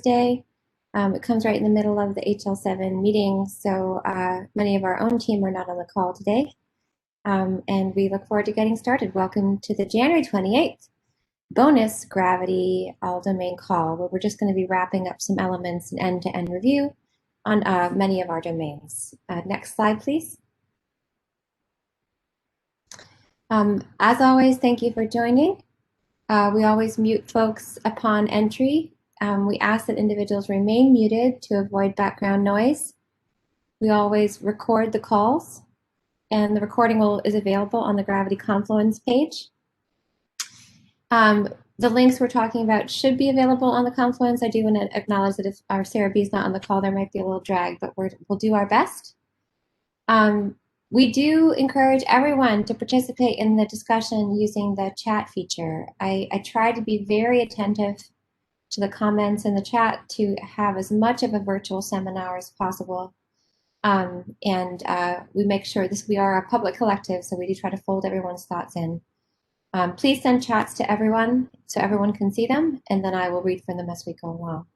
Thursday. It comes right in the middle of the HL7 meeting, so many of our own team are not on the call today. And we look forward to getting started. Welcome to the January 28th bonus Gravity all domain call, where we're just going to be wrapping up some elements and end-to-end review on many of our domains. Next slide, please. As always, thank you for joining. We always mute folks upon entry. We ask that individuals remain muted to avoid background noise. We always record the calls, and the recording is available on the Gravity Confluence page. The links we're talking about should be available on the Confluence. I do want to acknowledge that if our Sarah B is not on the call, there might be a little drag, but we'll do our best. We do encourage everyone to participate in the discussion using the chat feature. I try to be very attentive to the comments in the chat to have as much of a virtual seminar as possible. We make sure we are a public collective, so we do try to fold everyone's thoughts in. Please send chats to everyone so everyone can see them, and then I will read from them as we go along.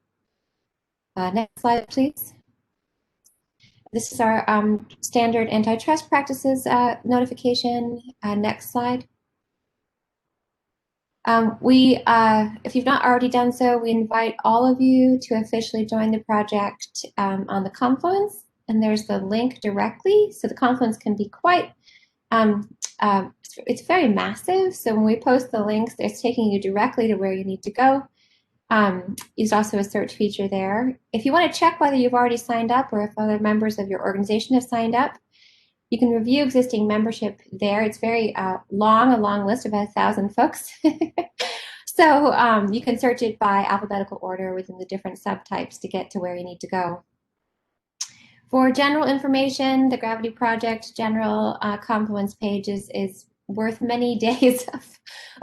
Next slide, please. This is our standard antitrust practices notification. Next slide. If you've not already done so, we invite all of you to officially join the project on the Confluence, and there's the link directly. So the Confluence can be quite, it's very massive. So when we post the links, it's taking you directly to where you need to go. There's also a search feature there. If you want to check whether you've already signed up or if other members of your organization have signed up, you can review existing membership there. It's very long, a long list of 1,000 folks. So you can search it by alphabetical order within the different subtypes to get to where you need to go. For general information, the Gravity Project general Confluence page is worth many days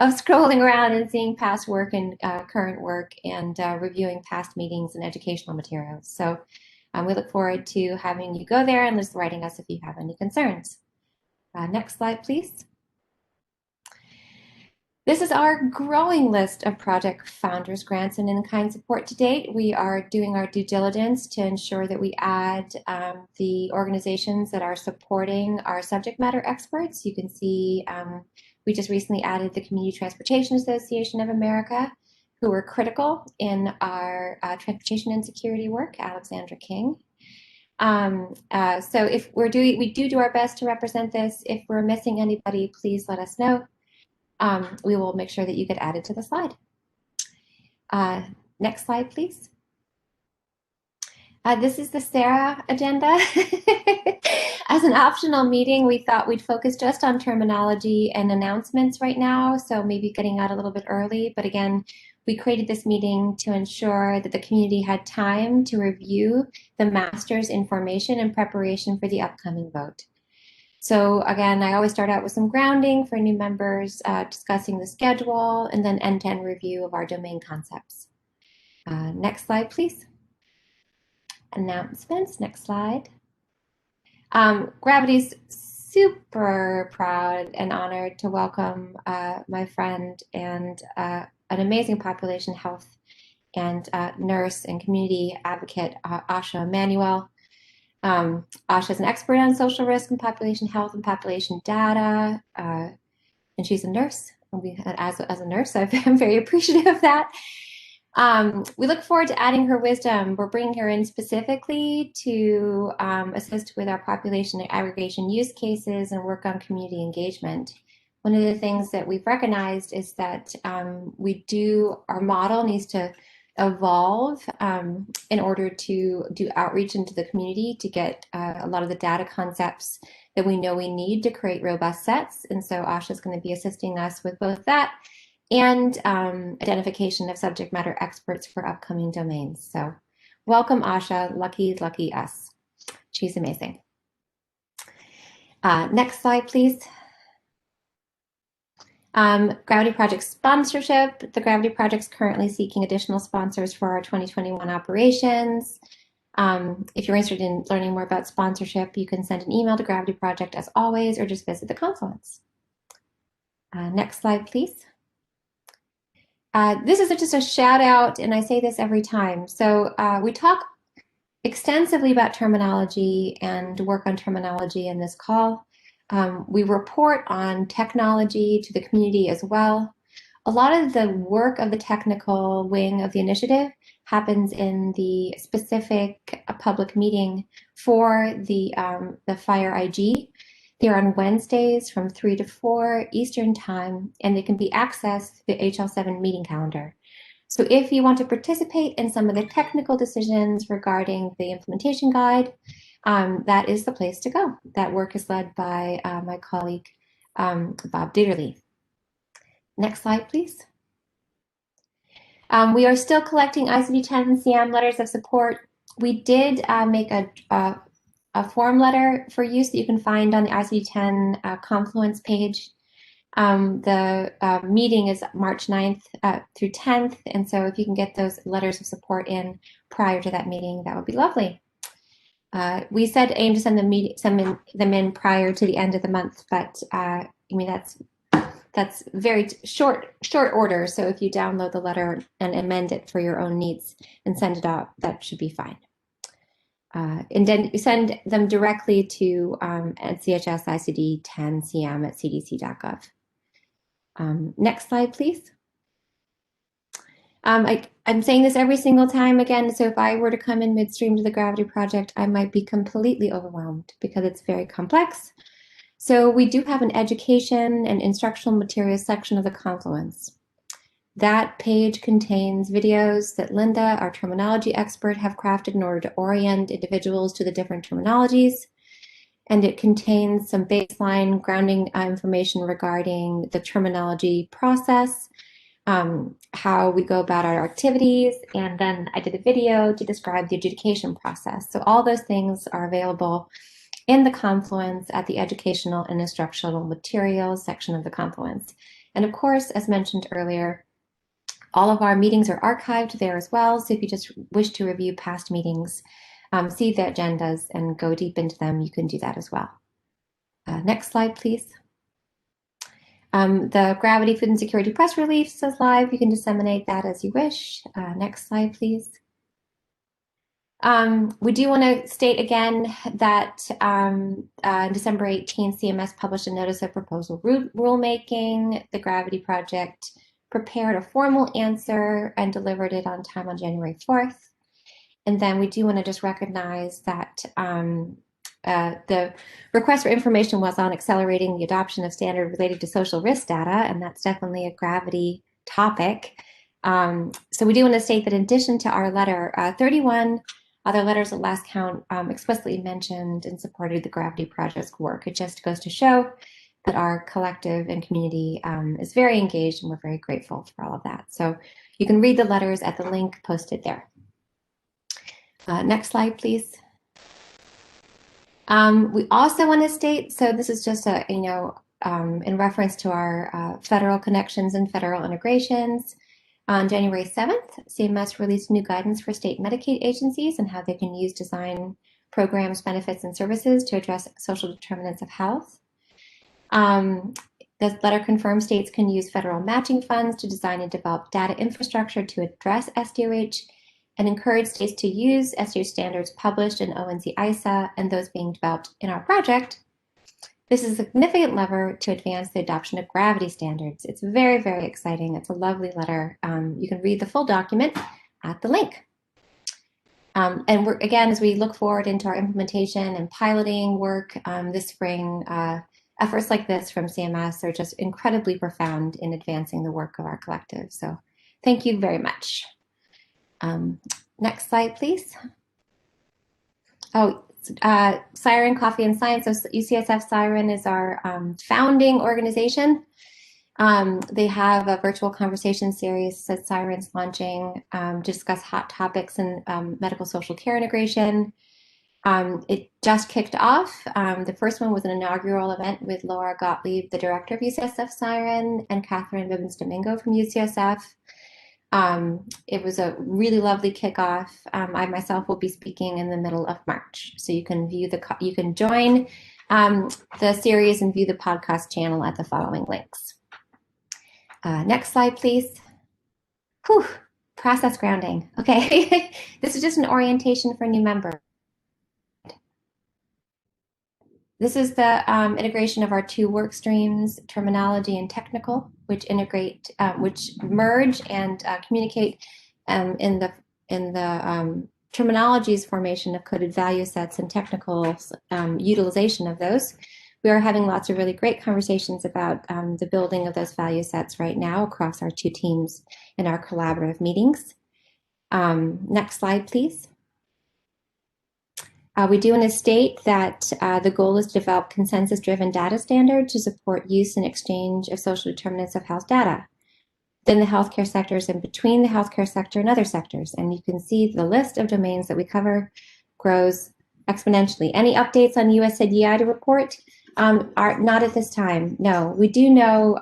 of scrolling around and seeing past work and current work and reviewing past meetings and educational materials. So we look forward to having you go there and just writing us if you have any concerns. Next slide, please. This is our growing list of project founders grants and in-kind support to date. We are doing our due diligence to ensure that we add the organizations that are supporting our subject matter experts. You can see we just recently added the Community Transportation Association of America, who were critical in our transportation insecurity work, Alexandra King. So if we do our best to represent this. If we're missing anybody, please let us know. We will make sure that you get added to the slide. Next slide, please. This is the Sarah agenda. As an optional meeting, we thought we'd focus just on terminology and announcements right now, so maybe getting out a little bit early. But again, we created this meeting to ensure that the community had time to review the master's information in preparation for the upcoming vote. So again, I always start out with some grounding for new members, discussing the schedule, and then end-to-end review of our domain concepts. Next slide, please. Announcements, next slide. Gravity's super proud and honored to welcome my friend and an amazing population health and nurse and community advocate, Asha Emanuel. Asha is an expert on social risk and population health and population data, and she's a nurse. As a nurse, I'm very appreciative of that. We look forward to adding her wisdom. We're bringing her in specifically to assist with our population aggregation use cases and work on community engagement. One of the things that we've recognized is that our model needs to evolve in order to do outreach into the community to get a lot of the data concepts that we know we need to create robust sets. And so Asha is going to be assisting us with both that and identification of subject matter experts for upcoming domains. So welcome, Asha. Lucky, lucky us. She's amazing. Next slide, please. Gravity Project sponsorship. The Gravity Project is currently seeking additional sponsors for our 2021 operations. If you're interested in learning more about sponsorship, you can send an email to Gravity Project as always, or just visit the Confluence. Next slide, please. This is just a shout out, and I say this every time. So we talk extensively about terminology and work on terminology in this call. We report on technology to the community as well. A lot of the work of the technical wing of the initiative happens in the specific public meeting for the Fire IG. They're on Wednesdays from 3 to 4 Eastern Time, and they can be accessed through the HL7 meeting calendar. So if you want to participate in some of the technical decisions regarding the implementation guide, that is the place to go. That work is led by my colleague, Bob Dieterle. Next slide, please. We are still collecting ICD-10 and CM letters of support. We did make a form letter for use that you can find on the ICD-10 Confluence page. The meeting is March 9th through 10th, and so if you can get those letters of support in prior to that meeting, that would be lovely. We said aim to send them in prior to the end of the month, but I mean that's very short order. So if you download the letter and amend it for your own needs and send it out, that should be fine. And then you send them directly to NCHS ICD-10 CM at cdc.gov. Next slide, please. I'm saying this every single time again, so if I were to come in midstream to the Gravity Project, I might be completely overwhelmed because it's very complex. So we do have an education and instructional materials section of the Confluence. That page contains videos that Linda, our terminology expert, have crafted in order to orient individuals to the different terminologies. And it contains some baseline grounding information regarding the terminology process, how we go about our activities, and then I did a video to describe the adjudication process. So all those things are available in the Confluence at the educational and instructional materials section of the Confluence. And of course, as mentioned earlier, all of our meetings are archived there as well. So if you just wish to review past meetings, see the agendas and go deep into them, you can do that as well. Next slide, please. The Gravity Food and Security press release is live. You can disseminate that as you wish. Next slide, please. We do want to state again that December 18th, CMS published a notice of proposal rulemaking. The Gravity Project prepared a formal answer and delivered it on time on January 4th. And then we do want to just recognize that the request for information was on accelerating the adoption of standard related to social risk data, and that's definitely a Gravity topic. So we do want to state that in addition to our letter, 31 other letters at last count explicitly mentioned and supported the Gravity Project's work. It just goes to show that our collective and community is very engaged, and we're very grateful for all of that. So you can read the letters at the link posted there. Next slide, please. We also want to state, so this is just a, in reference to our federal connections and federal integrations. On January 7th, CMS released new guidance for state Medicaid agencies and how they can use design programs, benefits, and services to address social determinants of health. The letter confirms states can use federal matching funds to design and develop data infrastructure to address SDOH and encourage states to use SDOH standards published in ONC ISA and those being developed in our project. This is a significant lever to advance the adoption of Gravity standards. It's very, very exciting. It's a lovely letter. You can read the full document at the link. And we're, again, as we look forward into our implementation and piloting work this spring, efforts like this from CMS are just incredibly profound in advancing the work of our collective. So thank you very much. Next slide, please. Oh, Siren Coffee and Science. So UCSF Siren is our founding organization. They have a virtual conversation series that Siren's launching to discuss hot topics in medical social care integration. It just kicked off. The first one was an inaugural event with Laura Gottlieb, the director of UCSF Siren, and Catherine Bibbins Domingo from UCSF. It was a really lovely kickoff. I myself will be speaking in the middle of March, so you can join the series and view the podcast channel at the following links. Next slide, please. Whew, process grounding. Okay, this is just an orientation for new members. This is the integration of our two work streams, terminology and technical, which which merge and communicate in the terminology's formation of coded value sets and technical utilization of those. We are having lots of really great conversations about the building of those value sets right now across our two teams in our collaborative meetings. Next slide, please. We do want to state that the goal is to develop consensus-driven data standards to support use and exchange of social determinants of health data within the healthcare sectors and between the healthcare sector and other sectors. And you can see the list of domains that we cover grows exponentially. Any updates on USCDI to report? Are not at this time. No, we do know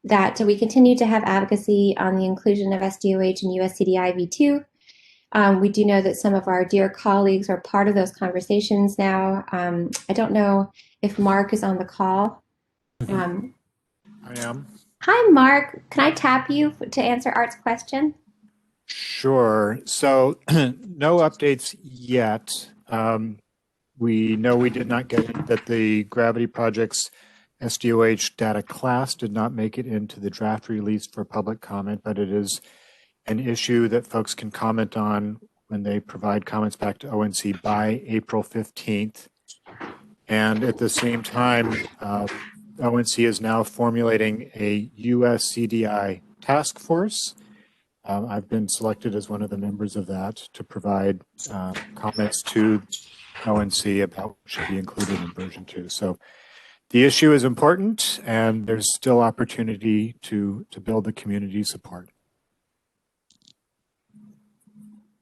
that we continue to have advocacy on the inclusion of SDOH and USCDI v2. We do know that some of our dear colleagues are part of those conversations now. I don't know if Mark is on the call. I am. Hi, Mark. Can I tap you to answer Art's question? Sure. So no updates yet. We know we did not get that the Gravity Project's SDOH data class did not make it into the draft release for public comment, but it is an issue that folks can comment on when they provide comments back to ONC by April 15th. And at the same time, ONC is now formulating a USCDI task force. I've been selected as one of the members of that to provide comments to ONC about what should be included in version 2. So the issue is important, and there's still opportunity to build the community support.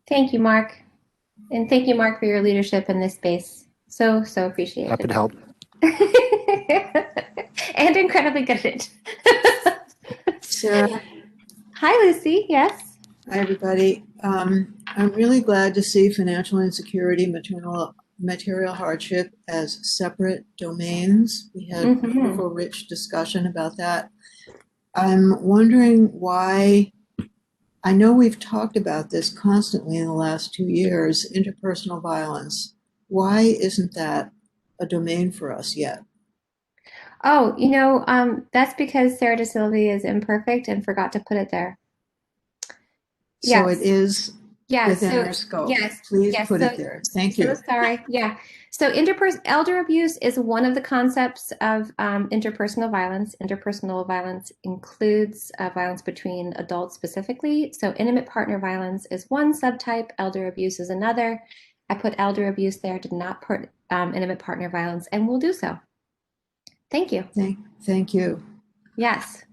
Thank you, Mark. And thank you, Mark, for your leadership in this space. So appreciated. Happy to help. And incredibly good at it. Sarah. Hi, Lucy. Yes. Hi, everybody. I'm really glad to see financial insecurity, material hardship as separate domains. We had a beautiful, rich discussion about that. I'm wondering why, I know we've talked about this constantly in the last 2 years, interpersonal violence. Why isn't that a domain for us yet? Oh, that's because Sarah DeSilva is imperfect and forgot to put it there. So it is within our scope. Yes. Please put it there. Thank you. So sorry. Yeah. So elder abuse is one of the concepts of interpersonal violence. Interpersonal violence includes violence between adults specifically. So intimate partner violence is one subtype. Elder abuse is another. I put elder abuse there, did not put intimate partner violence, and will do so. Thank you. Thank you. Yes.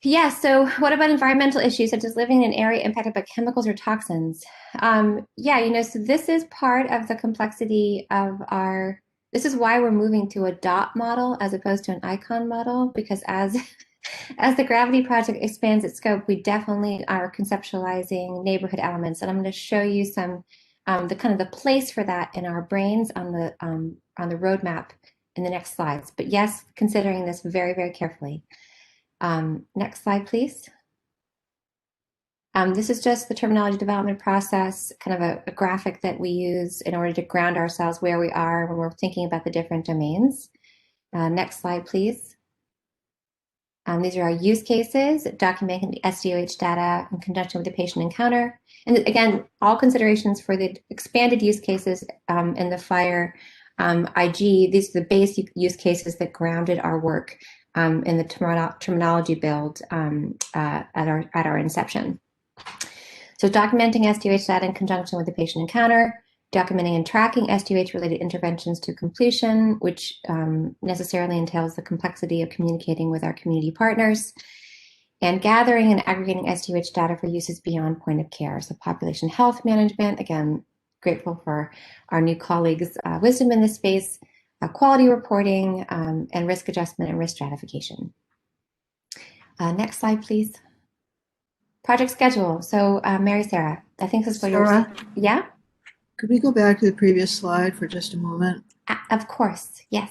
Yeah, so what about environmental issues such as living in an area impacted by chemicals or toxins? Yeah, so this is part of the complexity of this is why we're moving to a dot model as opposed to an icon model, because as the Gravity Project expands its scope, we definitely are conceptualizing neighborhood elements. And I'm going to show you some, the place for that in our brains on the roadmap in the next slides. But yes, considering this very, very carefully. Next slide, please. This is just the terminology development process, kind of a graphic that we use in order to ground ourselves where we are when we're thinking about the different domains. Next slide, please. These are our use cases, documenting the SDOH data in conjunction with the patient encounter. And again, all considerations for the expanded use cases in the FHIR IG. These are the basic use cases that grounded our work in the terminology build at our inception. So documenting SDOH data in conjunction with the patient encounter, documenting and tracking SDOH-related interventions to completion, which necessarily entails the complexity of communicating with our community partners, and gathering and aggregating SDOH data for uses beyond point of care. So population health management, again, grateful for our new colleagues' wisdom in this space, quality reporting, and risk adjustment and risk stratification. Next slide, please. Project schedule. So Mary Sarah, I think this is what you're, yeah? Could we go back to the previous slide for just a moment? Of course, yes.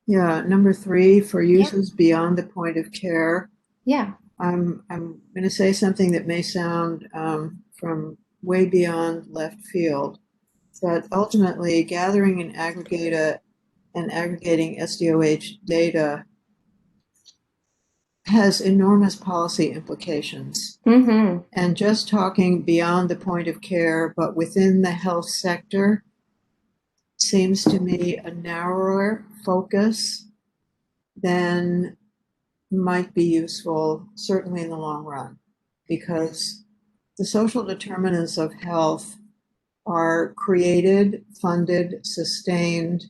Yeah, number 3, for uses beyond the point of care. Yeah. I'm going to say something that may sound from way beyond left field, but ultimately gathering and aggregating SDOH data has enormous policy implications. Mm-hmm. And just talking beyond the point of care, but within the health sector, seems to me a narrower focus than might be useful, certainly in the long run, because the social determinants of health are created, funded, sustained,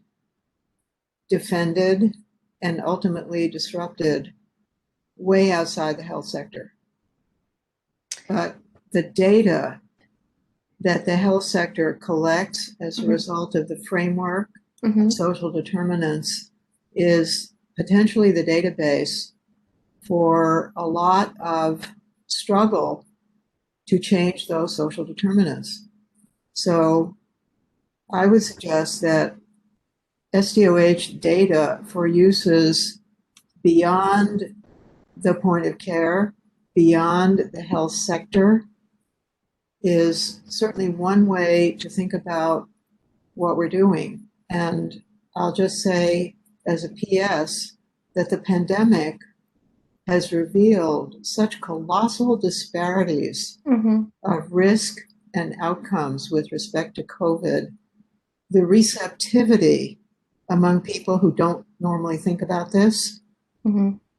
defended, and ultimately disrupted way outside the health sector. But the data that the health sector collects as a result of the framework of social determinants is potentially the database for a lot of struggle to change those social determinants. So I would suggest that SDOH data for uses beyond the point of care, beyond the health sector, is certainly one way to think about what we're doing. And I'll just say as a PS that the pandemic has revealed such colossal disparities of risk and outcomes with respect to COVID. The receptivity among people who don't normally think about this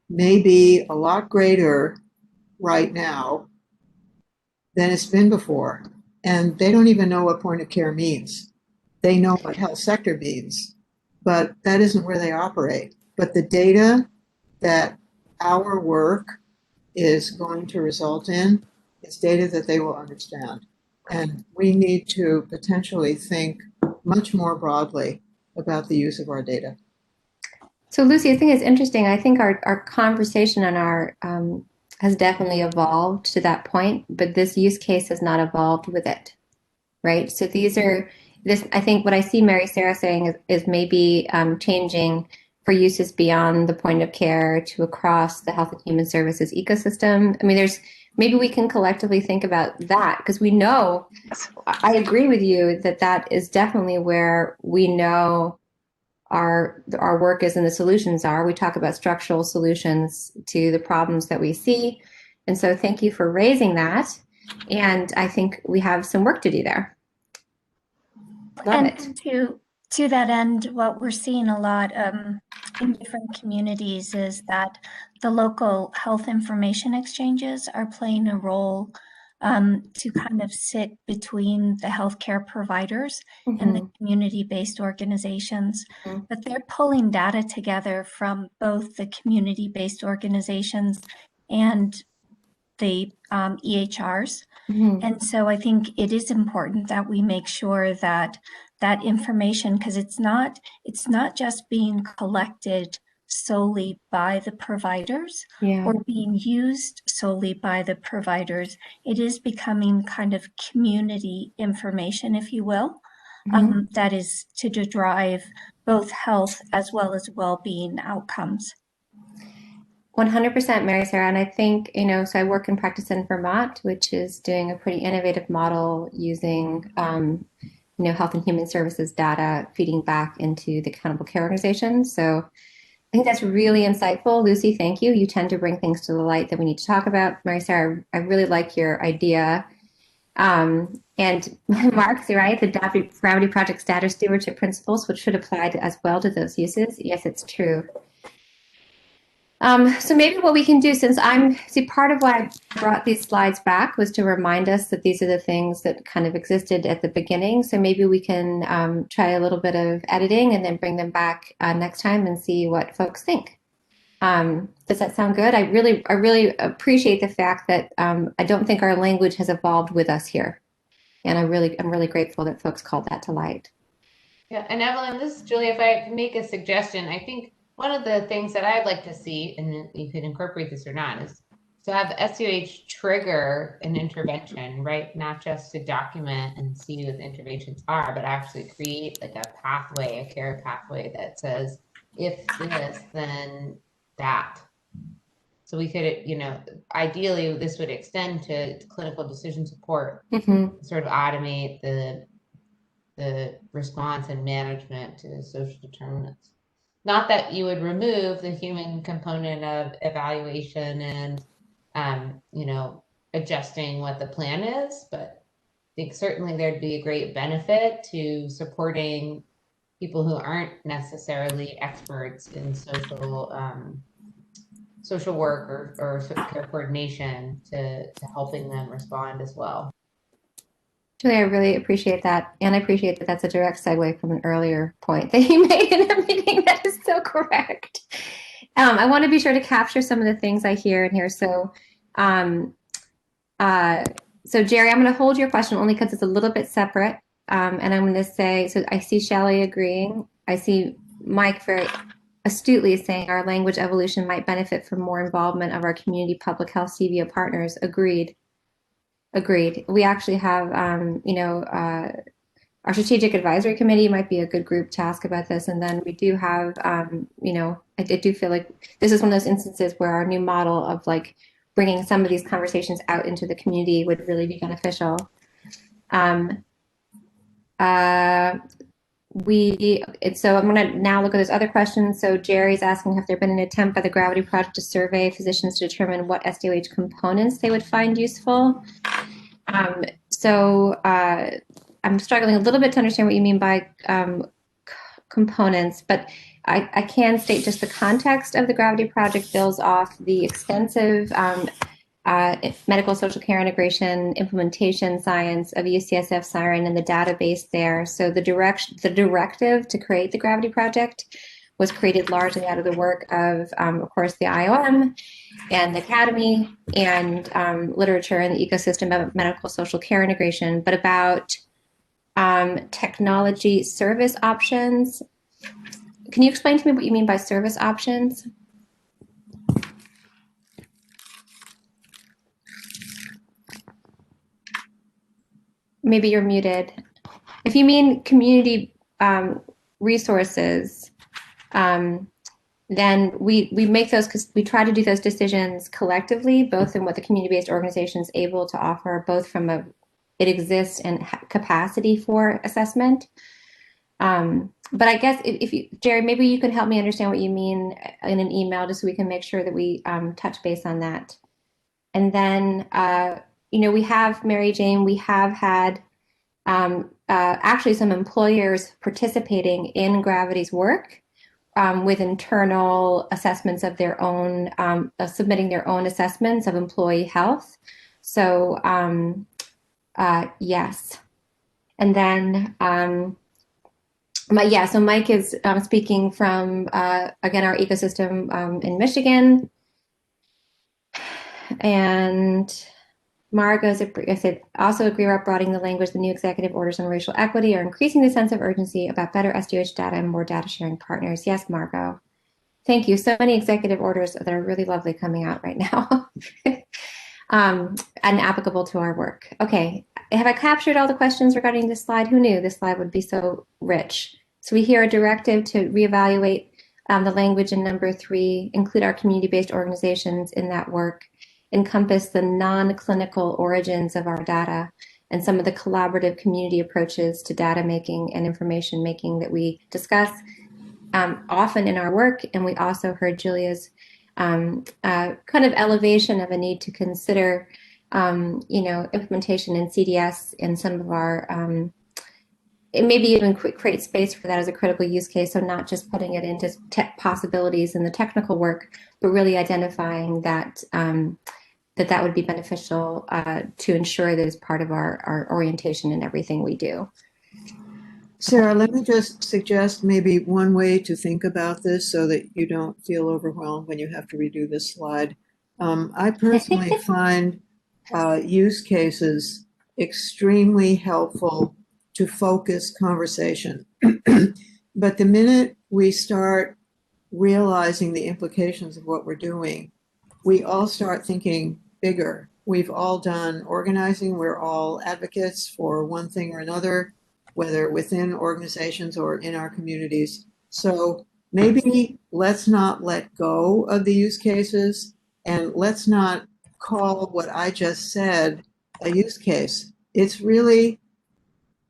may be a lot greater right now than it's been before. And they don't even know what point of care means. They know what health sector means, but that isn't where they operate. But the data that our work is going to result in is data that they will understand. And we need to potentially think much more broadly about the use of our data. So Lucy, I think it's interesting. I think our conversation on our has definitely evolved to that point, but this use case has not evolved with it, right? So these are this. I think what I see Mary Sarah saying is maybe changing for uses beyond the point of care to across the health and human services ecosystem. I mean, there's maybe we can collectively think about that because we know. I agree with you that that is definitely where we know our work is and the solutions are. We talk about structural solutions to the problems that we see. And so thank you for raising that. And I think we have some work to do there. Love and it. To that end, what we're seeing a lot in different communities is that the local health information exchanges are playing a role to kind of sit between the healthcare providers and the community-based organizations. But they're pulling data together from both the community-based organizations and the EHRs. And so I think it is important that we make sure that that information, because it's not just being collected solely by the providers or being used solely by the providers. It is becoming kind of community information, if you will, that is to drive both health as well as well-being outcomes. 100% Mary Sarah. And I think, so I work and practice in Vermont, which is doing a pretty innovative model using, health and human services data feeding back into the accountable care organizations. So I think that's really insightful. Lucy, thank you. You tend to bring things to the light that we need to talk about. Mary Sarah, I really like your idea. And Mark's right, the Gravity Project's data stewardship principles, which should apply as well to those uses. Yes, it's true. So maybe what we can do, since part of why I brought these slides back was to remind us that these are the things that kind of existed at the beginning. So maybe we can try a little bit of editing and then bring them back next time and see what folks think. Does that sound good? I really appreciate the fact that I don't think our language has evolved with us here. And I'm really grateful that folks called that to light. Yeah, and Evelyn, this is Julie. If I can make a suggestion, I think one of the things that I'd like to see, and you could incorporate this or not, is to have SUH trigger an intervention, right? Not just to document and see what the interventions are, but actually create like a pathway, a care pathway that says, if this, then that. So we could, ideally this would extend to clinical decision support, sort of automate the response and management to social determinants. Not that you would remove the human component of evaluation and, adjusting what the plan is, but I think certainly there'd be a great benefit to supporting people who aren't necessarily experts in social work or care coordination to helping them respond as well. Julie, I really appreciate that. And I appreciate that that's a direct segue from an earlier point that you made in the meeting. That is so correct. I want to be sure to capture some of the things I hear in here. So, so Jerry, I'm going to hold your question only because it's a little bit separate. And I'm going to say, so I see Shelley agreeing. I see Mike very astutely saying our language evolution might benefit from more involvement of our community public health CVO partners. Agreed. We actually have, our strategic advisory committee might be a good group to ask about this. And then we do have, I do feel like this is one of those instances where our new model of like bringing some of these conversations out into the community would really be beneficial. So I'm going to now look at those other questions. So Jerry's asking, have there been an attempt by the Gravity Project to survey physicians to determine what SDOH components they would find useful? I'm struggling a little bit to understand what you mean by components, but I can state just the context of the Gravity Project builds off the extensive medical social care integration implementation science of UCSF Siren and the database there. So the directive to create the Gravity Project was created largely out of the work of course, the IOM and the Academy and literature in the ecosystem of medical social care integration, but about technology service options. Can you explain to me what you mean by service options? Maybe you're muted. If you mean community resources, then we make those because we try to do those decisions collectively, both in what the community-based organization is able to offer, both from it exists and capacity for assessment. But I guess if you, Jerry, maybe you could help me understand what you mean in an email, just so we can make sure that we touch base on that. And then, we have, Mary Jane, we have had actually some employers participating in Gravity's work with internal assessments of their own, submitting their own assessments of employee health. So yes. And then, so Mike is speaking from, again, our ecosystem in Michigan. And Margo said, also agree about broadening the language. The new executive orders on racial equity are increasing the sense of urgency about better SDOH data and more data sharing partners. Yes, Margo. Thank you. So many executive orders that are really lovely coming out right now and applicable to our work. Okay. Have I captured all the questions regarding this slide? Who knew this slide would be so rich? So we hear a directive to reevaluate the language in number 3, include our community-based organizations in that work, encompass the non-clinical origins of our data, and some of the collaborative community approaches to data making and information making that we discuss often in our work. And we also heard Julia's kind of elevation of a need to consider implementation in CDS in some of our, maybe even create space for that as a critical use case. So not just putting it into possibilities in the technical work, but really identifying that that would be beneficial to ensure that it's part of our orientation in everything we do. Sarah, let me just suggest maybe one way to think about this so that you don't feel overwhelmed when you have to redo this slide. I personally find use cases extremely helpful to focus conversation. But the minute we start realizing the implications of what we're doing, we all start thinking bigger. We've all done organizing. We're all advocates for one thing or another, whether within organizations or in our communities. So maybe let's not let go of the use cases. And let's not call what I just said a use case. It's really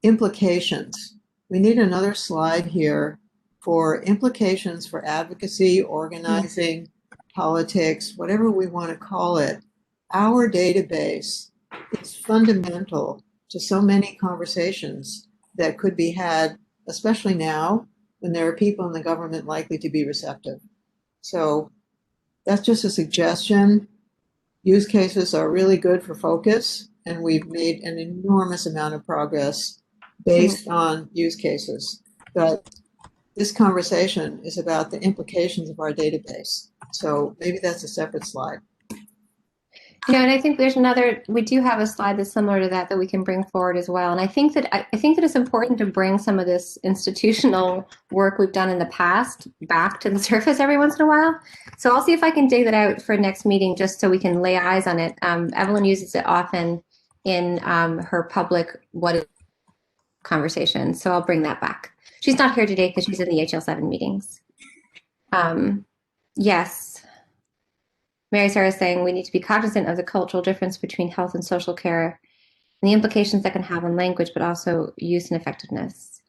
implications. We need another slide here for implications for advocacy, organizing, politics, whatever we want to call it. Our database is fundamental to so many conversations that could be had, especially now when there are people in the government likely to be receptive. So that's just a suggestion. Use cases are really good for focus, and we've made an enormous amount of progress based on use cases. But this conversation is about the implications of our database. So maybe that's a separate slide. Yeah, and I think there's we do have a slide that's similar to that we can bring forward as well. And I think that it's important to bring some of this institutional work we've done in the past back to the surface every once in a while. So I'll see if I can dig that out for next meeting, just so we can lay eyes on it. Evelyn uses it often in her public conversation. So I'll bring that back. She's not here today because she's in the HL7 meetings. Yes. Mary Sarah is saying we need to be cognizant of the cultural difference between health and social care and the implications that can have on language, but also use and effectiveness.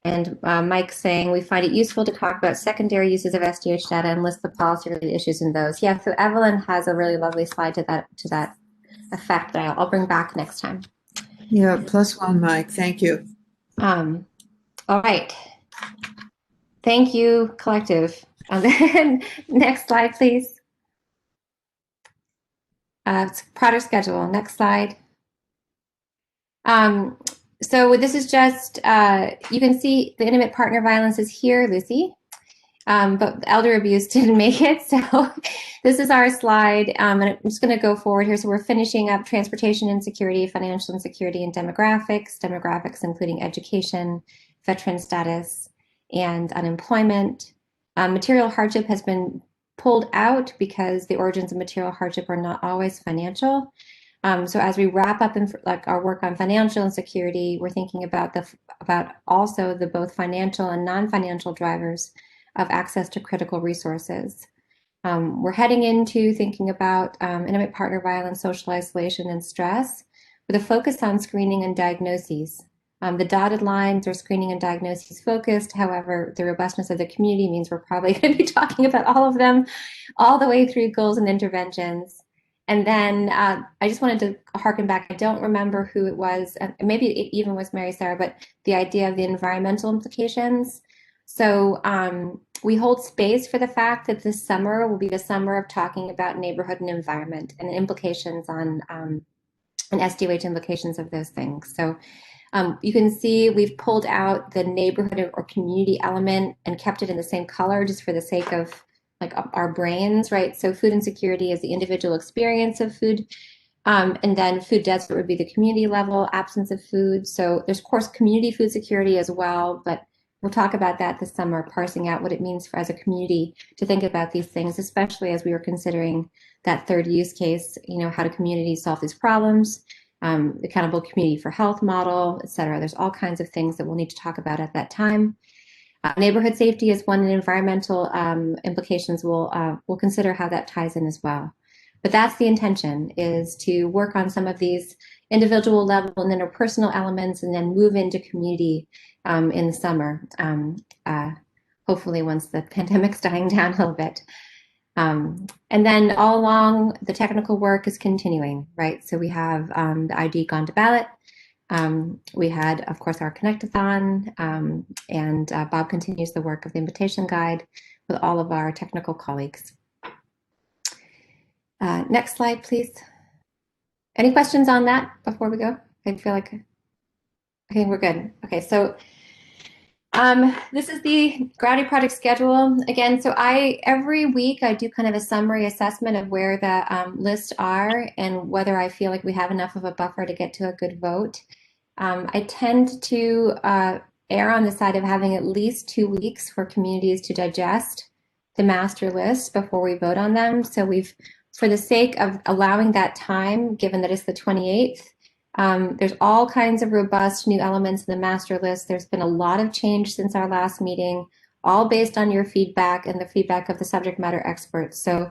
And Mike's saying we find it useful to talk about secondary uses of SDH data and list the policy-related issues in those. Yeah, so Evelyn has a really lovely slide to that effect that I'll bring back next time. Yeah, +1, Mike. Thank you. All right. Thank you, collective. Next slide, please. Product schedule. Next slide. So this is just, you can see the intimate partner violence is here, Lucy, but elder abuse didn't make it. So this is our slide, and I'm just going to go forward here. So we're finishing up transportation insecurity, financial insecurity, and demographics including education, veteran status, and unemployment. Material hardship has been pulled out because the origins of material hardship are not always financial. So as we wrap up our work on financial insecurity, we're thinking about also the both financial and non-financial drivers of access to critical resources. We're heading into thinking about intimate partner violence, social isolation, and stress with a focus on screening and diagnoses. The dotted lines are screening and diagnoses focused. However, the robustness of the community means we're probably going to be talking about all of them all the way through goals and interventions. And then I just wanted to harken back. I don't remember who it was. Maybe it even was Mary Sarah, but the idea of the environmental implications. So we hold space for the fact that this summer will be the summer of talking about neighborhood and environment and implications on and SDOH implications of those things. So you can see we've pulled out the neighborhood or community element and kept it in the same color just for the sake of our brains, right? So food insecurity is the individual experience of food. And then food desert would be the community level absence of food. So there's, of course, community food security as well, but we'll talk about that this summer, parsing out what it means for as a community to think about these things, especially as we were considering that third use case, how do communities solve these problems? The accountable community for health model, et cetera. There's all kinds of things that we'll need to talk about at that time. Neighborhood safety is one, and environmental implications we'll consider how that ties in as well. But that's the intention, is to work on some of these individual level and interpersonal elements and then move into community in the summer, hopefully once the pandemic's dying down a little bit. And then all along, the technical work is continuing, right? So we have the ID gone to ballot. We had, of course, our Connect-a-thon, and Bob continues the work of the invitation guide with all of our technical colleagues. Next slide, please. Any questions on that before we go? I feel like, okay, we're good. Okay, so this is the Gravity project schedule. Again, so every week I do kind of a summary assessment of where the lists are and whether I feel like we have enough of a buffer to get to a good vote. I tend to err on the side of having at least 2 weeks for communities to digest the master list before we vote on them. So for the sake of allowing that time, given that it's the 28th, there's all kinds of robust new elements in the master list. There's been a lot of change since our last meeting, all based on your feedback and the feedback of the subject matter experts. So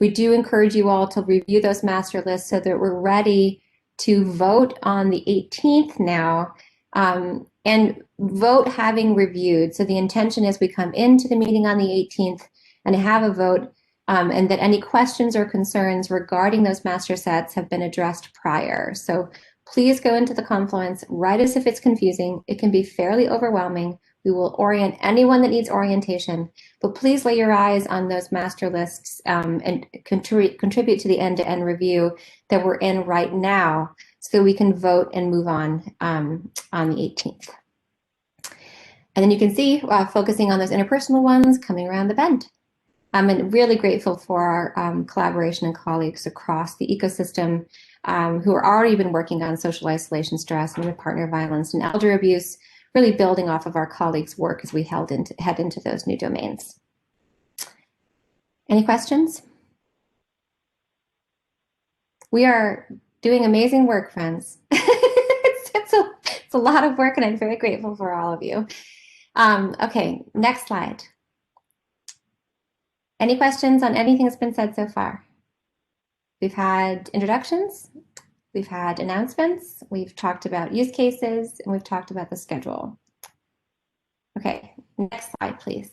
We do encourage you all to review those master lists so that we're ready to vote on the 18th now, and vote having reviewed. So the intention is we come into the meeting on the 18th and have a vote, and that any questions or concerns regarding those master sets have been addressed prior. So please go into the Confluence, write as if it's confusing. It can be fairly overwhelming. We will orient anyone that needs orientation, but please lay your eyes on those master lists, and contribute to the end-to-end review that we're in right now so that we can vote and move on the 18th. And then you can see, focusing on those interpersonal ones coming around the bend. I'm really grateful for our collaboration and colleagues across the ecosystem who are already been working on social isolation, stress, and partner violence and elder abuse, really building off of our colleagues' work as we head into those new domains. Any questions? We are doing amazing work, friends. it's a lot of work, and I'm very grateful for all of you. Okay, next slide. Any questions on anything that's been said so far? We've had introductions, we've had announcements, we've talked about use cases, and we've talked about the schedule. Okay, next slide, please.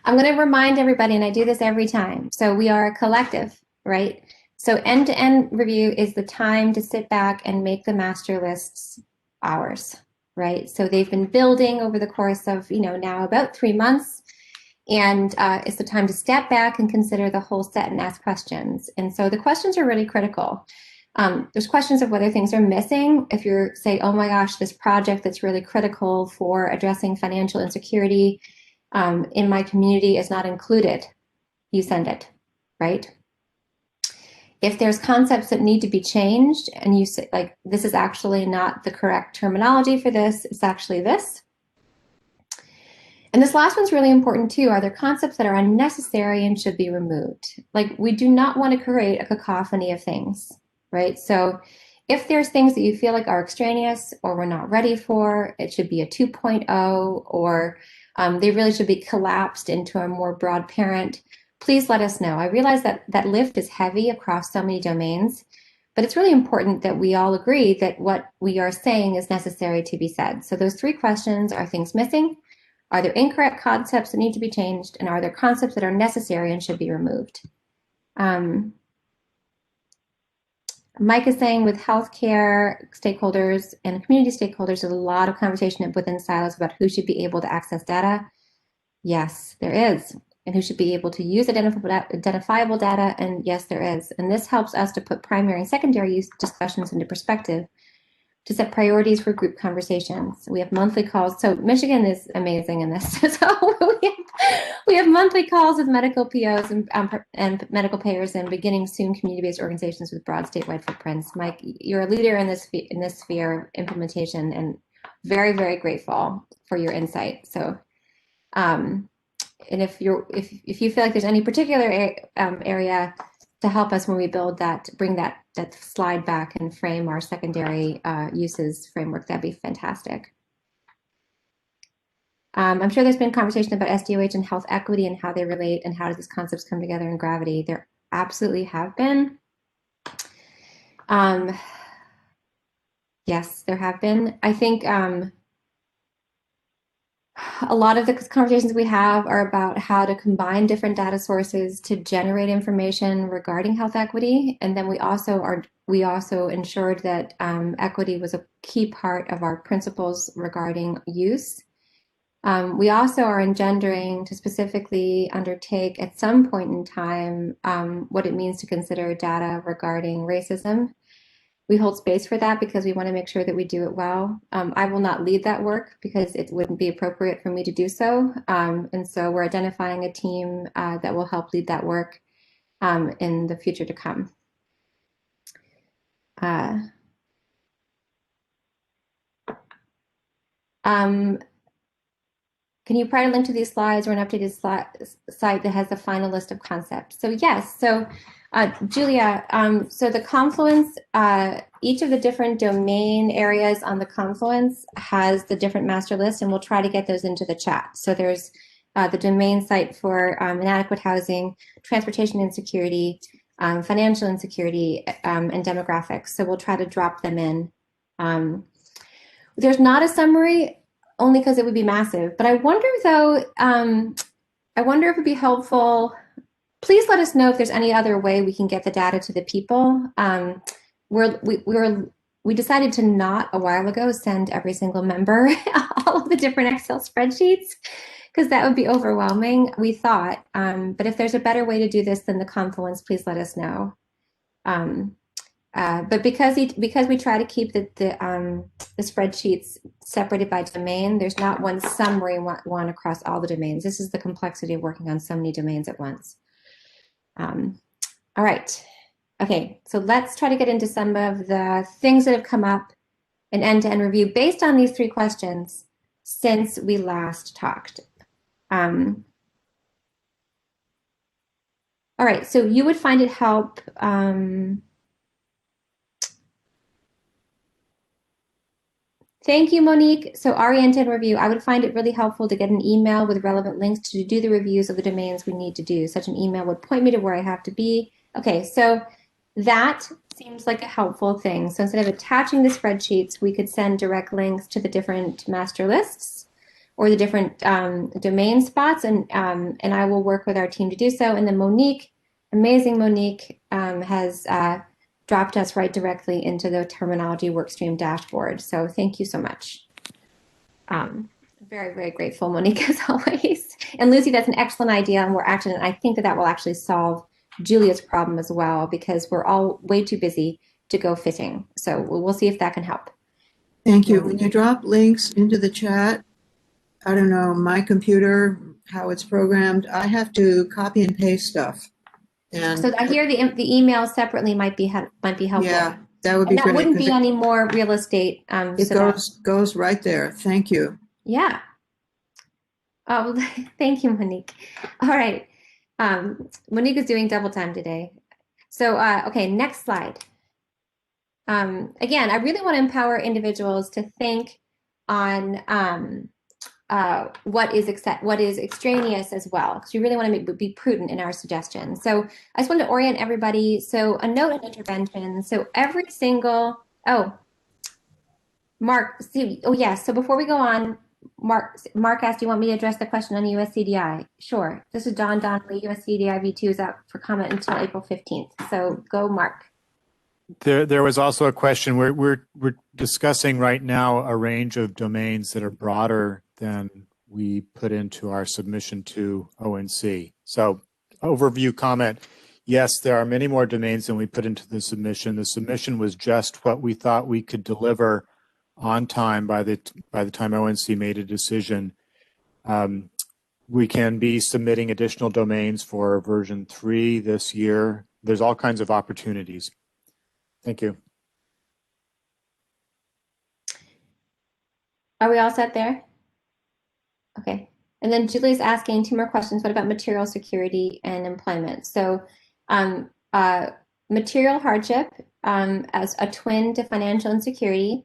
I'm going to remind everybody, and I do this every time, so we are a collective, right? So end-to-end review is the time to sit back and make the master lists ours, right? So they've been building over the course of, now about 3 months. And it's the time to step back and consider the whole set and ask questions. And so the questions are really critical. There's questions of whether things are missing. If you're say, oh my gosh, this project that's really critical for addressing financial insecurity in my community is not included, you send it, right? If there's concepts that need to be changed and you say, like, this is actually not the correct terminology for this, it's actually this. And this last one's really important too. Are there concepts that are unnecessary and should be removed? Like, we do not want to create a cacophony of things, right? So if there's things that you feel like are extraneous or we're not ready for, it should be a 2.0, or they really should be collapsed into a more broad parent. Please let us know. I realize that that lift is heavy across so many domains, but it's really important that we all agree that what we are saying is necessary to be said. So those 3 questions: are things missing? Are there incorrect concepts that need to be changed? And are there concepts that are necessary and should be removed? Mike is saying with healthcare stakeholders and community stakeholders, there's a lot of conversation within silos about who should be able to access data. Yes, there is. And who should be able to use identifiable data. And yes, there is. And this helps us to put primary and secondary use discussions into perspective, to set priorities for group conversations. We have monthly calls. So Michigan is amazing in this. So we have monthly calls with medical POs and medical payers, and beginning soon community-based organizations with broad statewide footprints. Mike, you're a leader in this sphere of implementation, and very, very grateful for your insight. So, and if you feel like there's any particular area to help us when we build that, bring that slide back and frame our secondary uses framework, that'd be fantastic. I'm sure there's been conversation about SDOH and health equity and how they relate and how do these concepts come together in Gravity. There absolutely have been. Yes, there have been. I think a lot of the conversations we have are about how to combine different data sources to generate information regarding health equity. And then we also ensured that equity was a key part of our principles regarding use. We also are engendering to specifically undertake at some point in time what it means to consider data regarding racism. We hold space for that because we want to make sure that we do it well. I will not lead that work because it wouldn't be appropriate for me to do so. And so we're identifying a team that will help lead that work in the future to come. Can you provide a link to these slides or an updated site that has the final list of concepts? So yes, so Julia, so the Confluence, each of the different domain areas on the Confluence has the different master lists, and we'll try to get those into the chat. So there's the domain site for inadequate housing, transportation insecurity, financial insecurity, and demographics. So we'll try to drop them in. There's not a summary, only because it would be massive. But I wonder, though, I wonder if it'd be helpful. Please let us know if there's any other way we can get the data to the people. We decided to not a while ago send every single member all of the different Excel spreadsheets, because that would be overwhelming, we thought. But if there's a better way to do this than the Confluence, please let us know. But because we try to keep the spreadsheets separated by domain, there's not one summary one across all the domains. This is the complexity of working on so many domains at once. All right. Okay, so let's try to get into some of the things that have come up in end-to-end review based on these 3 questions since we last talked. All right, so you would find it help. Thank you, Monique. So end-to-end review, I would find it really helpful to get an email with relevant links to do the reviews of the domains we need to do. Such an email would point me to where I have to be. Okay, so that seems like a helpful thing. So instead of attaching the spreadsheets, we could send direct links to the different master lists or the different domain spots, and I will work with our team to do so. And then Monique, amazing Monique, has dropped us right directly into the terminology workstream dashboard. So thank you so much. Very, very grateful, Monique, as always. And Lucy, that's an excellent idea, and I think that will actually solve Julia's problem as well, because we're all way too busy to go fishing. So we'll see if that can help. Thank you. When you drop links into the chat, I don't know, my computer, how it's programmed, I have to copy and paste stuff. And so I hear the email separately might be helpful. Yeah, that would be great. That wouldn't be any more real estate. It goes right there. Thank you. Yeah. Oh, thank you, Monique. All right. Monique is doing double time today. So, okay, next slide. Again, I really want to empower individuals to think on what is extraneous as well, because we really want to be prudent in our suggestions. So I just want to orient everybody. So a note on intervention. So every single, Mark, see, oh yes. So before we go on, Mark asked, do you want me to address the question on USCDI? Sure. This is Don Donnelly. USCDI V2 is out for comment until April 15th. So go, Mark. There was also a question. We're discussing right now a range of domains that are broader than we put into our submission to ONC. So overview comment. Yes, there are many more domains than we put into the submission. The submission was just what we thought we could deliver on time by the time ONC made a decision. We can be submitting additional domains for version 3 this year. There's all kinds of opportunities. Thank you. Are we all set there? Okay. And then Julie's asking 2 more questions. What about material security and employment? So material hardship as a twin to financial insecurity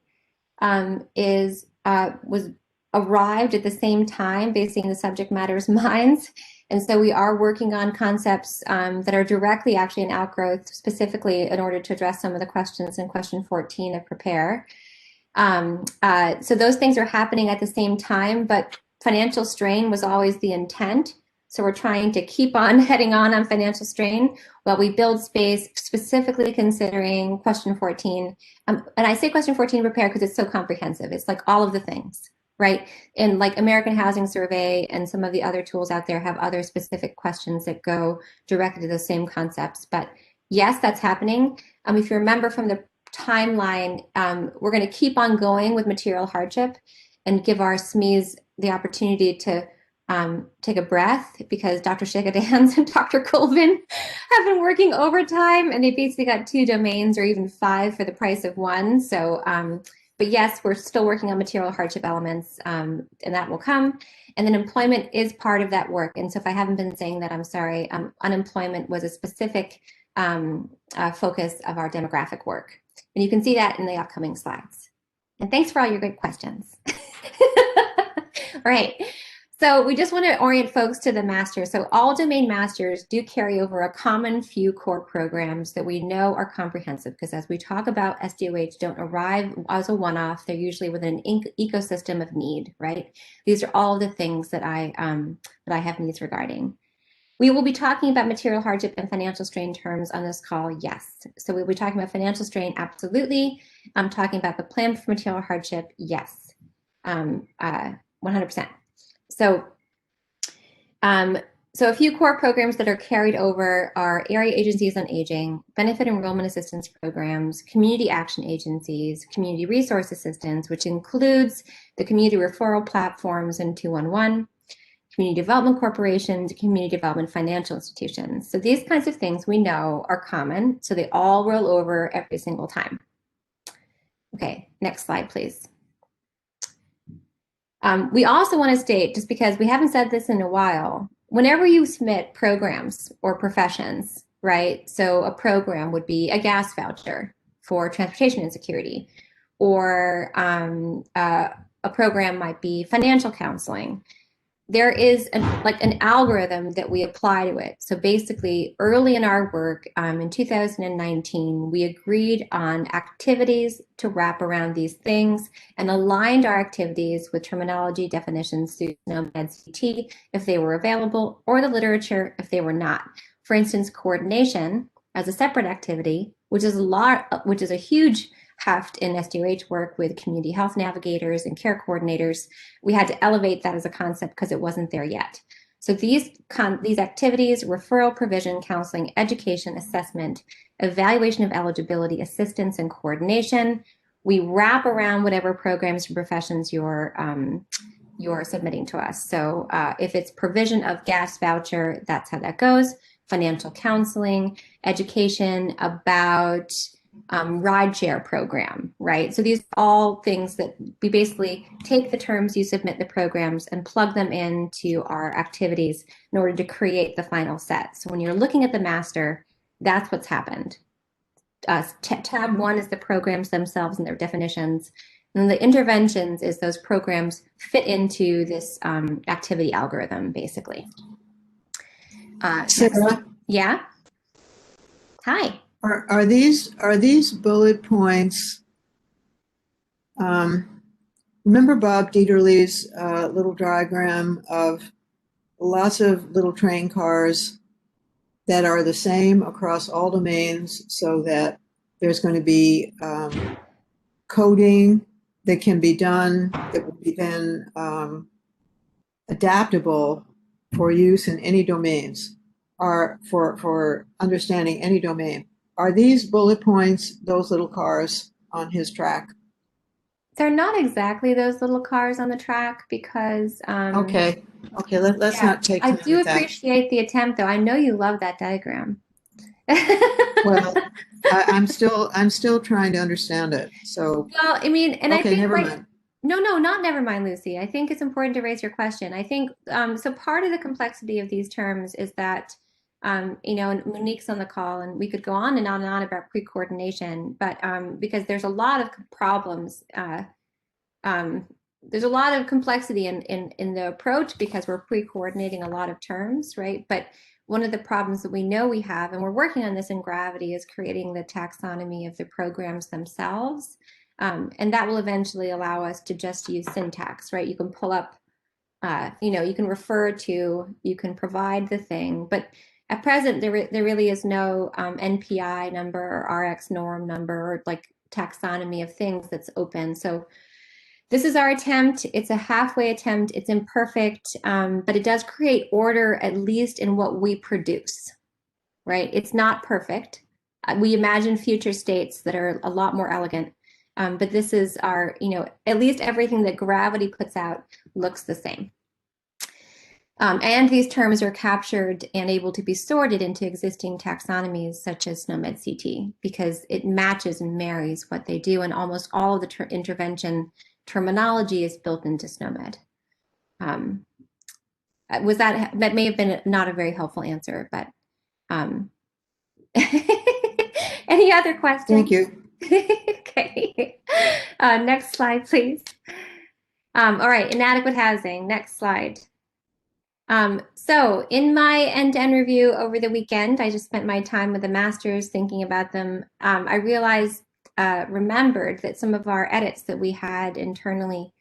was arrived at the same time based on the subject matter's minds. And so we are working on concepts that are directly actually an outgrowth, specifically in order to address some of the questions in question 14 of Prepare. So those things are happening at the same time, but financial strain was always the intent. So we're trying to keep on heading on financial strain while we build space, specifically considering question 14. And I say question 14 Prepare because it's so comprehensive. It's like all of the things. Right? And like American Housing Survey and some of the other tools out there have other specific questions that go directly to those same concepts. But yes, that's happening. If you remember from the timeline, we're going to keep on going with material hardship and give our SMEs the opportunity to take a breath, because Dr. Shikadans and Dr. Colvin have been working overtime, and they basically got 2 domains or even 5 for the price of 1. So but yes, we're still working on material hardship elements, and that will come. And then employment is part of that work. And so if I haven't been saying that, I'm sorry. Unemployment was a specific focus of our demographic work. And you can see that in the upcoming slides. And thanks for all your great questions. All right. So we just want to orient folks to the master. So all domain masters do carry over a common few core programs that we know are comprehensive, because as we talk about, SDOH don't arrive as a one-off. They're usually within an ecosystem of need, right? These are all the things that I have needs regarding. We will be talking about material hardship and financial strain terms on this call, yes. So we'll be talking about financial strain, absolutely. I'm talking about the plan for material hardship, yes, 100%. So, so a few core programs that are carried over are area agencies on aging, benefit enrollment assistance programs, community action agencies, community resource assistance, which includes the community referral platforms in 211, community development corporations, community development financial institutions. So these kinds of things we know are common, so they all roll over every single time. Okay, next slide, please. We also want to state, just because we haven't said this in a while, whenever you submit programs or professions, right? So a program would be a gas voucher for transportation insecurity, or a program might be financial counseling. There is an algorithm that we apply to it. So basically, early in our work in 2019, we agreed on activities to wrap around these things and aligned our activities with terminology definitions through SNOMED-CT if they were available, or the literature if they were not. For instance, coordination as a separate activity, which is a huge heft in SDOH work with community health navigators and care coordinators. We had to elevate that as a concept because it wasn't there yet. So these activities, referral, provision, counseling, education, assessment, evaluation of eligibility, assistance, and coordination, we wrap around whatever programs or professions you're submitting to us. So if it's provision of gas voucher, that's how that goes. Financial counseling, education about rideshare program, right? So these are all things that we basically take the terms you submit the programs and plug them into our activities in order to create the final set. So when you're looking at the master, that's what's happened. Tab 1 is the programs themselves and their definitions. And the interventions is those programs fit into this activity algorithm, basically. Sarah? Yeah? Hi. Are these bullet points? Remember Bob Dieterle's little diagram of lots of little train cars that are the same across all domains, so that there's going to be coding that can be done that will be then adaptable for use in any domains, or for understanding any domain. Are these bullet points those little cars on his track? They're not exactly those little cars on the track, because Okay, let's not take I time do with that. appreciate the attempt, though. I know you love that diagram. Well, I'm still trying to understand it. So Well, I mean, and I okay, think never mind. No, not never mind, Lucy. I think it's important to raise your question. I think so. Part of the complexity of these terms is that and Monique's on the call, and we could go on and on and on about pre-coordination, but because there's a lot of problems, there's a lot of complexity in the approach because we're pre-coordinating a lot of terms, right? But one of the problems that we know we have, and we're working on this in Gravity, is creating the taxonomy of the programs themselves. And that will eventually allow us to just use syntax, right? You can pull up, you can refer to, you can provide the thing, but at present, there really is no NPI number or RX norm number or like taxonomy of things that's open. So this is our attempt. It's a halfway attempt. It's imperfect, but it does create order, at least in what we produce, right? It's not perfect. We imagine future states that are a lot more elegant, but this is our, at least everything that Gravity puts out looks the same. And these terms are captured and able to be sorted into existing taxonomies such as SNOMED-CT, because it matches and marries what they do, and almost all of the intervention terminology is built into SNOMED. That may have been not a very helpful answer, but any other questions? Thank you. Okay. Next slide, please. All right, inadequate housing. Next slide. So in my end-to-end review over the weekend, I just spent my time with the masters thinking about them. I remembered that some of our edits that we had internally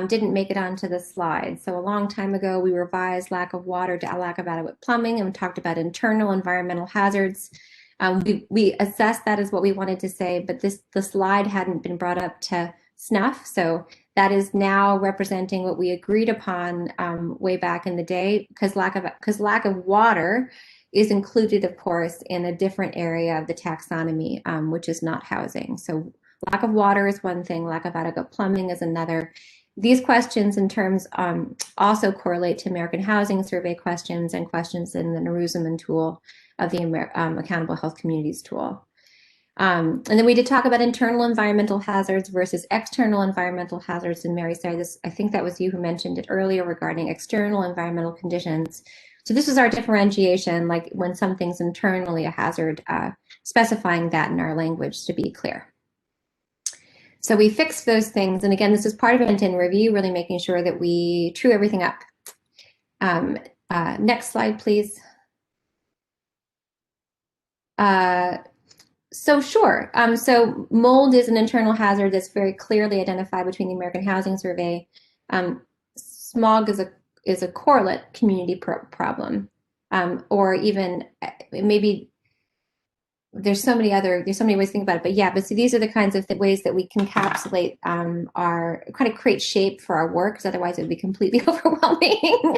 didn't make it onto the slide. So a long time ago, we revised lack of water to lack of adequate plumbing, and we talked about internal environmental hazards. We assessed that as what we wanted to say, but the slide hadn't been brought up to snuff. So that is now representing what we agreed upon way back in the day, because lack of water is included, of course, in a different area of the taxonomy, which is not housing. So lack of water is one thing, lack of adequate plumbing is another. These questions in terms also correlate to American Housing Survey questions and questions in the Nehru-Zeman tool of the Accountable Health Communities tool. And then we did talk about internal environmental hazards versus external environmental hazards. And Mary, sorry, I think that was you who mentioned it earlier regarding external environmental conditions. So this is our differentiation, like when something's internally a hazard, specifying that in our language to be clear. So we fixed those things. And again, this is part of end-to-end review, really making sure that we true everything up. Next slide, please. So sure. So mold is an internal hazard that's very clearly identified between the American Housing Survey. Smog is a correlate community problem, or even maybe there's so many ways to think about it. But yeah, so these are the kinds of ways that we can encapsulate our kind of create shape for our work, because otherwise it would be completely overwhelming.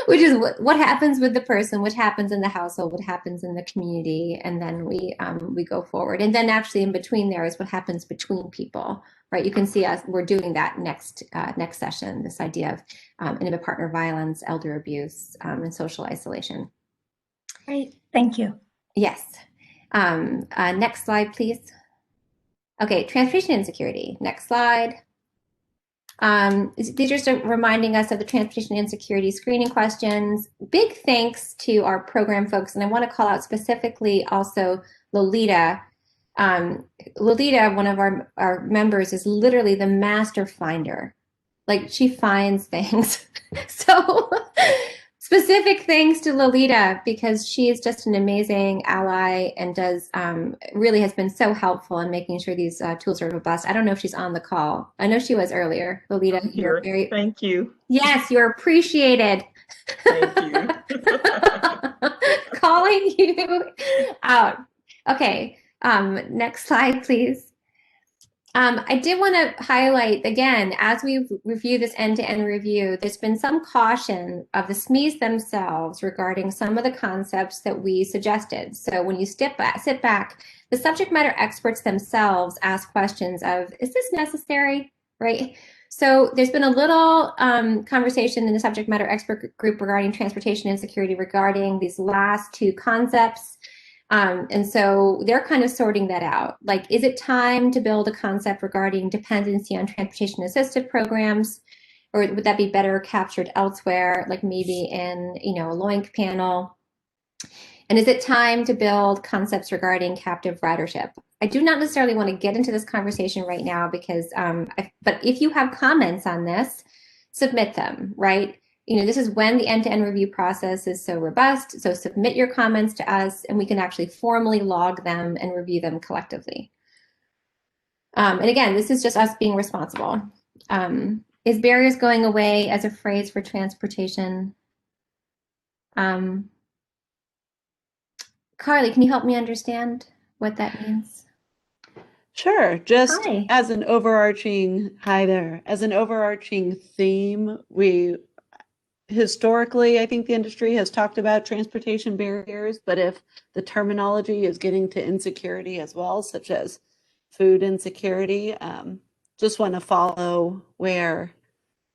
Which is what happens with the person, what happens in the household, what happens in the community, and then we go forward. And then actually in between there is what happens between people, right? You can see we're doing that next session. This idea of intimate partner violence, elder abuse, and social isolation. Great, thank you. Yes. Next slide, please. Okay, transportation insecurity. Next slide. These are just reminding us of the transportation insecurity screening questions. Big thanks to our program folks, and I want to call out specifically also Lolita. Lolita, one of our members, is literally the master finder. Like, she finds things. So specific thanks to Lolita, because she is just an amazing ally and really has been so helpful in making sure these tools are robust. I don't know if she's on the call. I know she was earlier. Lolita, you're very... Thank you. Yes, you're appreciated. Thank you. Calling you out. Okay, next slide, please. I did want to highlight, again, as we review this end-to-end review, there's been some caution of the SMEs themselves regarding some of the concepts that we suggested. So when you sit back, the subject matter experts themselves ask questions of, is this necessary, right? So there's been a little conversation in the subject matter expert group regarding transportation insecurity regarding these last two concepts. And so they're kind of sorting that out. Like, is it time to build a concept regarding dependency on transportation assistive programs? Or would that be better captured elsewhere, like maybe in, a LOINC panel? And is it time to build concepts regarding captive ridership? I do not necessarily want to get into this conversation right now because, but if you have comments on this, submit them, right? This is when the end-to-end review process is so robust. So submit your comments to us and we can actually formally log them and review them collectively. And again, this is just us being responsible. Is barriers going away as a phrase for transportation? Carly, can you help me understand what that means? Sure. Just Hi. as an overarching, hi there, as an overarching theme, historically, I think the industry has talked about transportation barriers, but if the terminology is getting to insecurity as well, such as food insecurity, just want to follow where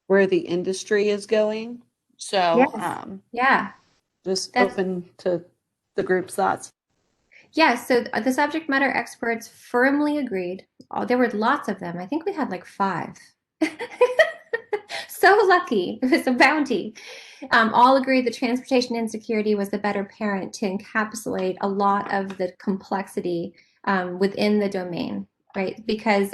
the industry is going. So yes. Just open to the group's thoughts. Yes, so the subject matter experts firmly agreed. Oh, there were lots of them. I think we had like 5. So lucky. It was a bounty. All agreed that transportation insecurity was the better parent to encapsulate a lot of the complexity within the domain right? Because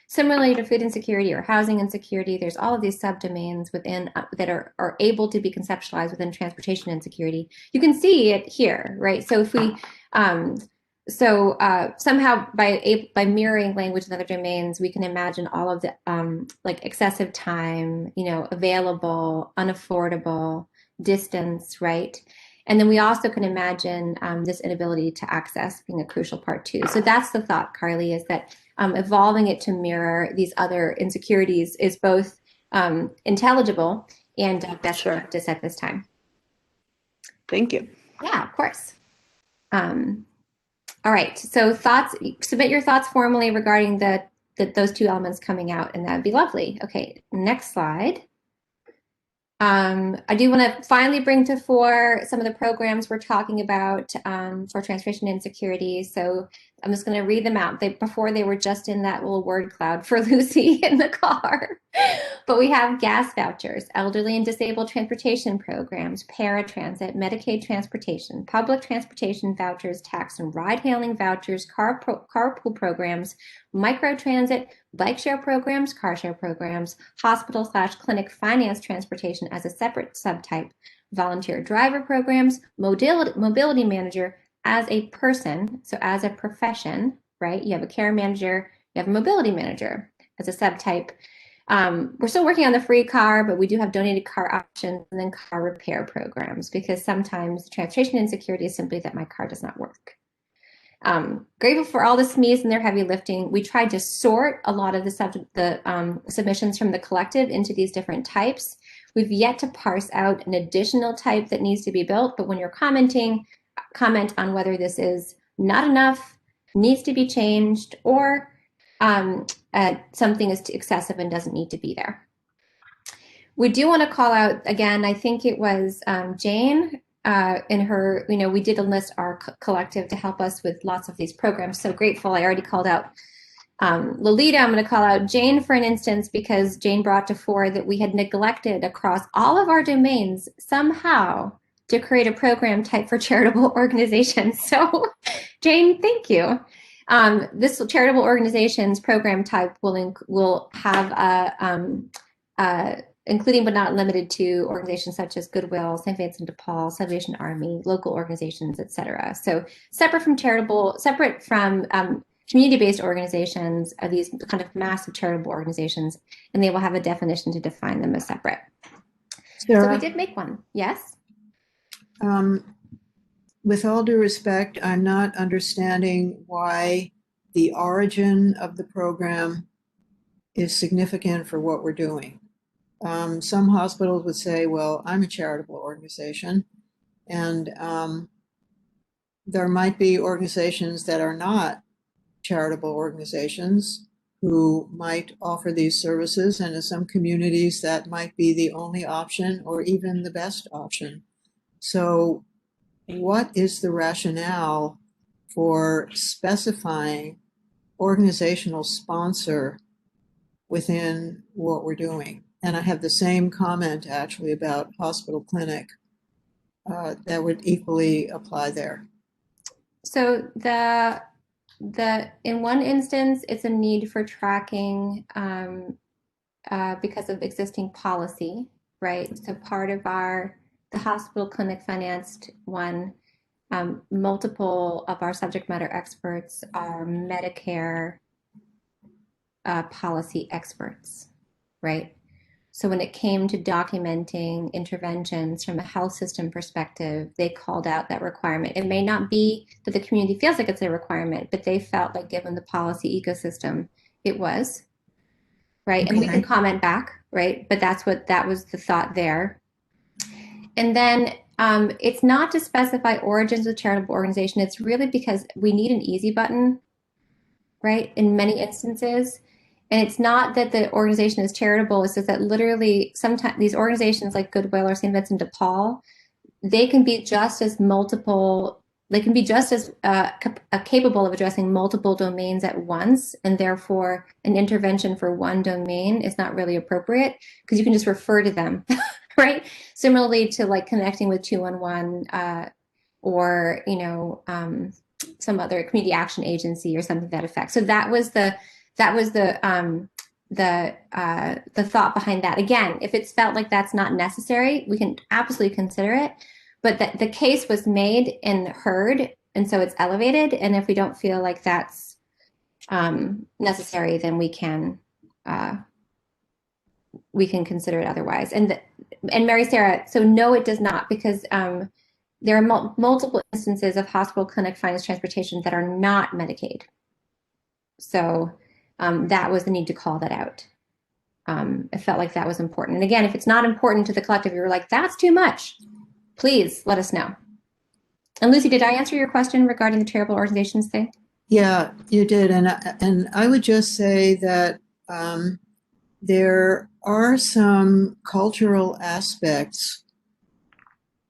similarly to food insecurity or housing insecurity, there's all of these subdomains within that are able to be conceptualized within transportation insecurity. You can see it here, right? So if we somehow by mirroring language in other domains, we can imagine all of the like excessive time, available, unaffordable, distance, right? And then we also can imagine this inability to access being a crucial part too. So that's the thought, Carly, is that evolving it to mirror these other insecurities is both intelligible and best practice at this time. Thank you. Yeah, of course. All right, so thoughts, submit your thoughts formally regarding those two elements coming out, and that'd be lovely. Okay, next slide. I do want to finally bring to fore some of the programs we're talking about for transportation insecurity. So I'm just going to read them out. Before they were just in that little word cloud for Lucy in the car. But we have gas vouchers, elderly and disabled transportation programs, paratransit, Medicaid transportation, public transportation vouchers, tax and ride-hailing vouchers, carpool programs, microtransit, bike share programs, car share programs, hospital/clinic finance transportation as a separate subtype, volunteer driver programs, mobility manager as a person, so as a profession, right? You have a care manager, you have a mobility manager as a subtype. We're still working on the free car, but we do have donated car options and then car repair programs, because sometimes transportation insecurity is simply that my car does not work. Grateful for all the SMEs and their heavy lifting. We tried to sort a lot of the submissions from the collective into these different types. We've yet to parse out an additional type that needs to be built, but when you're commenting, comment on whether this is not enough, needs to be changed, or something is too excessive and doesn't need to be there. We do want to call out, again, I think it was Jane, in her, we did enlist our collective to help us with lots of these programs. So grateful. I already called out Lolita. I'm going to call out Jane for an instance, because Jane brought to fore that we had neglected across all of our domains somehow to create a program type for charitable organizations. So Jane, thank you. This charitable organizations program type will have including but not limited to organizations such as Goodwill, St. Vincent de Paul, Salvation Army, local organizations, etc. So separate from community-based organizations are these kind of massive charitable organizations, and they will have a definition to define them as separate. Sarah, so we did make one. Yes? With all due respect, I'm not understanding why the origin of the program is significant for what we're doing. Some hospitals would say, well, I'm a charitable organization, and there might be organizations that are not charitable organizations who might offer these services, and in some communities that might be the only option or even the best option. So what is the rationale for specifying organizational sponsor within what we're doing? And I have the same comment actually about hospital clinic that would equally apply there. So in one instance, it's a need for tracking because of existing policy, right? So part of the hospital clinic financed one, multiple of our subject matter experts are Medicare policy experts, right? So when it came to documenting interventions from a health system perspective, they called out that requirement. It may not be that the community feels like it's a requirement, but they felt like given the policy ecosystem, it was, right? And we can comment back, right? But that was the thought there. And then it's not to specify origins of charitable organization. It's really because we need an easy button, right? In many instances. And it's not that the organization is charitable, it's just that literally sometimes these organizations like Goodwill or St. Vincent de Paul, they can be just as capable of addressing multiple domains at once, and therefore an intervention for one domain is not really appropriate because you can just refer to them, right? Similarly to like connecting with 211 or some other community action agency or something to that effect. So that was the thought behind that. Again, if it's felt like that's not necessary, we can absolutely consider it. But that the case was made and heard, and so it's elevated. And if we don't feel like that's necessary, then we can consider it otherwise. And Mary Sarah, so no, it does not, because there are multiple instances of hospital clinic finance transportation that are not Medicaid. So that was the need to call that out. It felt like that was important. And again, if it's not important to the collective, you're like, that's too much, please let us know. And Lucy, did I answer your question regarding the charitable organizations thing? Yeah, you did. And I would just say that there are some cultural aspects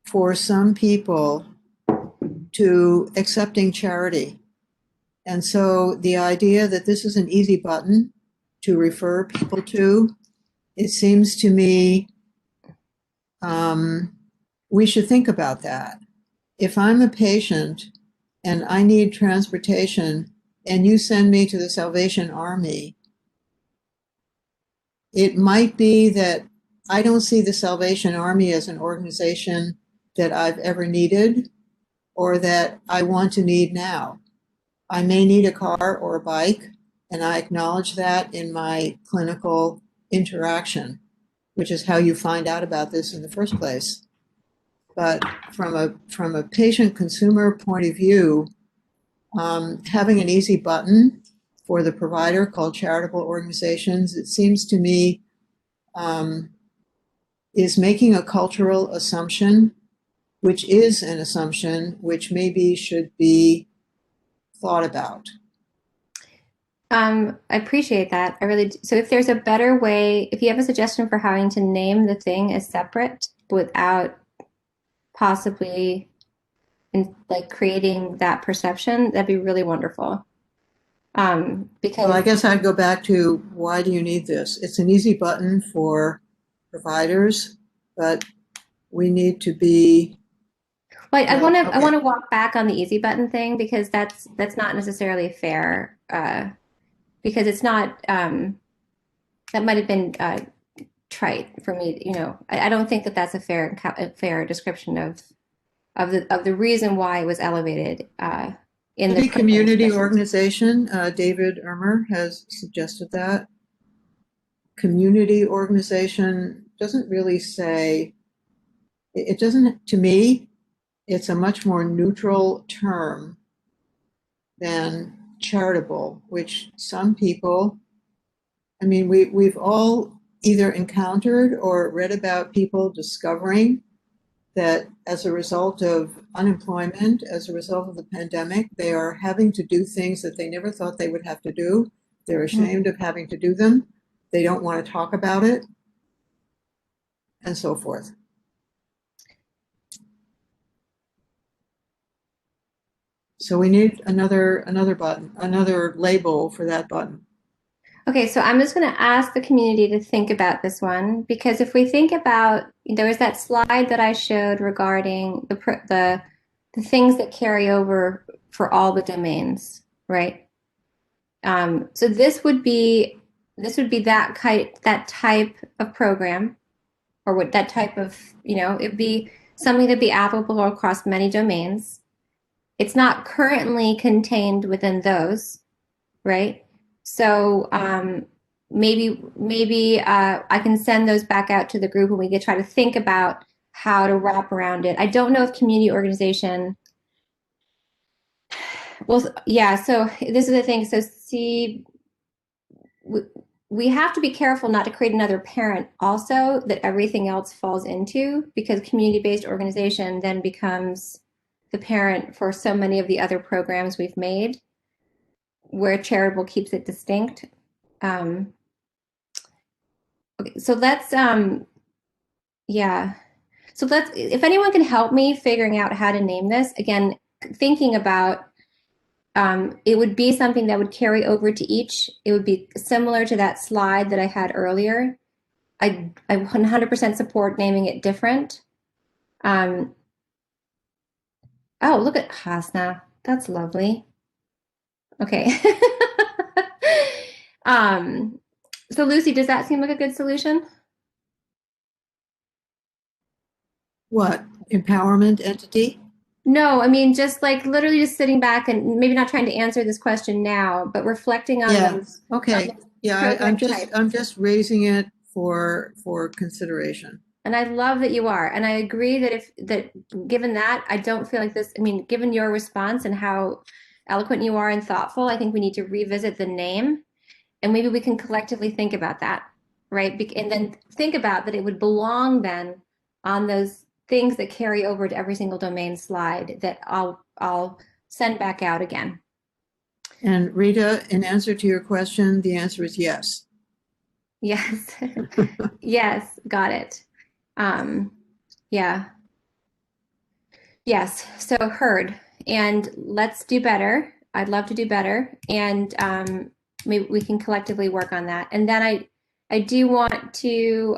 for some people to accepting charity. And so the idea that this is an easy button to refer people to, it seems to me we should think about that. If I'm a patient and I need transportation and you send me to the Salvation Army, it might be that I don't see the Salvation Army as an organization that I've ever needed or that I want to need now. I may need a car or a bike, and I acknowledge that in my clinical interaction, which is how you find out about this in the first place. But from a patient consumer point of view, having an easy button for the provider called charitable organizations, it seems to me is making a cultural assumption, which is an assumption which maybe should be thought about. I appreciate that. I really do. So if there's a better way, if you have a suggestion for how to name the thing as separate without possibly like creating that perception, that'd be really wonderful. Because well, I guess I'd go back to, why do you need this? It's an easy button for providers, but we need to be. Well, I want to walk back on the easy button thing, because that's not necessarily fair. Because it's not, that might have been trite for me. You know, I don't think that that's a fair description of the reason why it was elevated in the community organization. David Ermer has suggested that. Community organization doesn't really say, it doesn't, to me, it's a much more neutral term than charitable, which some people, I mean, we've all either encountered or read about people discovering that as a result of unemployment, as a result of the pandemic, they are having to do things that they never thought they would have to do. They're ashamed of having to do them. They don't want to talk about it, and so forth. So we need another button, another label for that button. Okay, so I'm just going to ask the community to think about this one, because if we think about, there was that slide that I showed regarding the things that carry over for all the domains, right? So this would be that type of program, or what that type of, it'd be something that'd be applicable across many domains. It's not currently contained within those, right? So maybe I can send those back out to the group and we could try to think about how to wrap around it. I don't know if community organization. Well, yeah. So this is the thing. So see, we have to be careful not to create another parent also that everything else falls into, because community-based organization then becomes the parent for so many of the other programs we've made, where charitable keeps it distinct. Okay, so let's, yeah. So if anyone can help me figuring out how to name this, again, thinking about, it would be something that would carry over to each. It would be similar to that slide that I had earlier. I 100% support naming it different. Oh, look at Hasna. That's lovely. Okay. So Lucy, does that seem like a good solution? What, empowerment entity? No, I mean, just like literally just sitting back and maybe not trying to answer this question now, but reflecting on Yeah, those. okay. Yeah, program types. I'm just raising it for consideration. And I love that you are. And I agree that given that, I don't feel like this, I mean, given your response and how eloquent you are and thoughtful, I think we need to revisit the name and maybe we can collectively think about that, right? And then think about that it would belong then on those things that carry over to every single domain slide that I'll send back out again. And Rita, in answer to your question, the answer is yes. Yes. Yes, got it. Yeah. Yes. So heard. And let's do better. I'd love to do better. And maybe we can collectively work on that. And then I do want to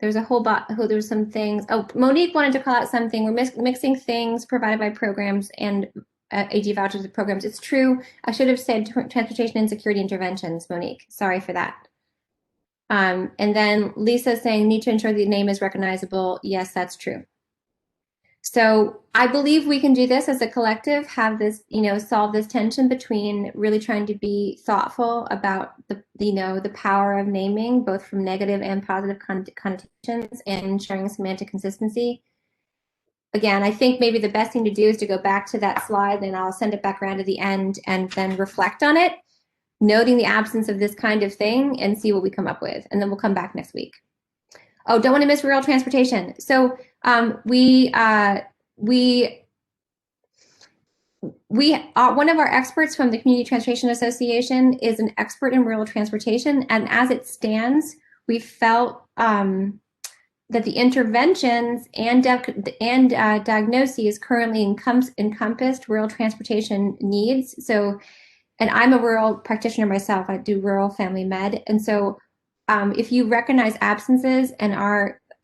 there's a whole there's some things. Oh, Monique wanted to call out something. We're mixing things provided by programs and AG vouchers with programs. It's true. I should have said transportation and security interventions, Monique. Sorry for that. And then Lisa saying need to ensure the name is recognizable. Yes, that's true. So I believe we can do this as a collective, have this, solve this tension between really trying to be thoughtful about the power of naming, both from negative and positive connotations, and ensuring semantic consistency. Again, I think maybe the best thing to do is to go back to that slide, and I'll send it back around to the end and then reflect on it, noting the absence of this kind of thing and see what we come up with. And then we'll come back next week. Oh, don't want to miss rural transportation. So one of our experts from the Community Transportation Association is an expert in rural transportation, and as it stands, we felt that the interventions and diagnoses currently encompassed rural transportation needs. So, and I'm a rural practitioner myself. I do rural family med, and so if you recognize absences and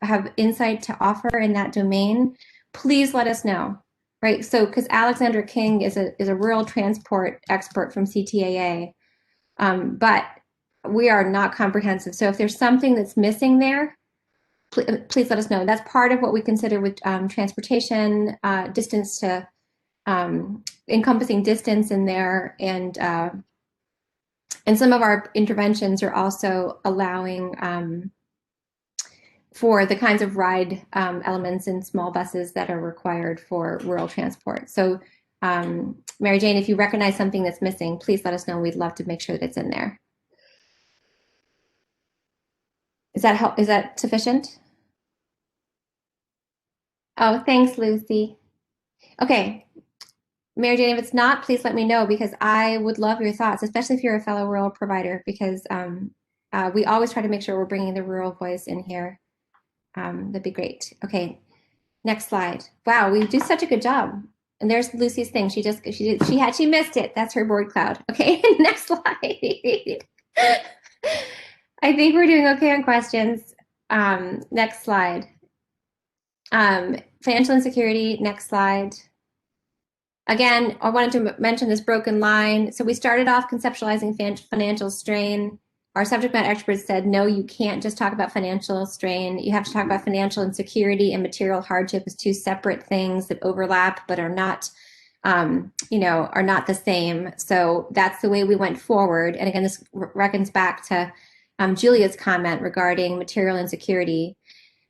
have insight to offer in that domain, please let us know. Right, so because Alexandra King is a rural transport expert from CTAA, but we are not comprehensive. So if there's something that's missing there, please let us know. That's part of what we consider with transportation, distance to encompassing distance in there, and some of our interventions are also allowing for the kinds of ride elements in small buses that are required for rural transport. So Mary Jane, if you recognize something that's missing, please let us know. We'd love to make sure that it's in there. Is that sufficient? Oh, thanks, Lucy. Okay, Mary Jane, if it's not, please let me know, because I would love your thoughts, especially if you're a fellow rural provider, because we always try to make sure we're bringing the rural voice in here. That'd be great. Okay, next slide. Wow, we do such a good job. And there's Lucy's thing. She missed it. That's her board cloud. Okay, next slide. I think we're doing okay on questions. Next slide. Financial insecurity. Next slide. Again, I wanted to mention this broken line. So we started off conceptualizing financial strain. Our subject matter experts said, no, you can't just talk about financial strain. You have to talk about financial insecurity and material hardship as two separate things that overlap but are not, are not the same. So that's the way we went forward. And again, this reckons back to Julia's comment regarding material insecurity.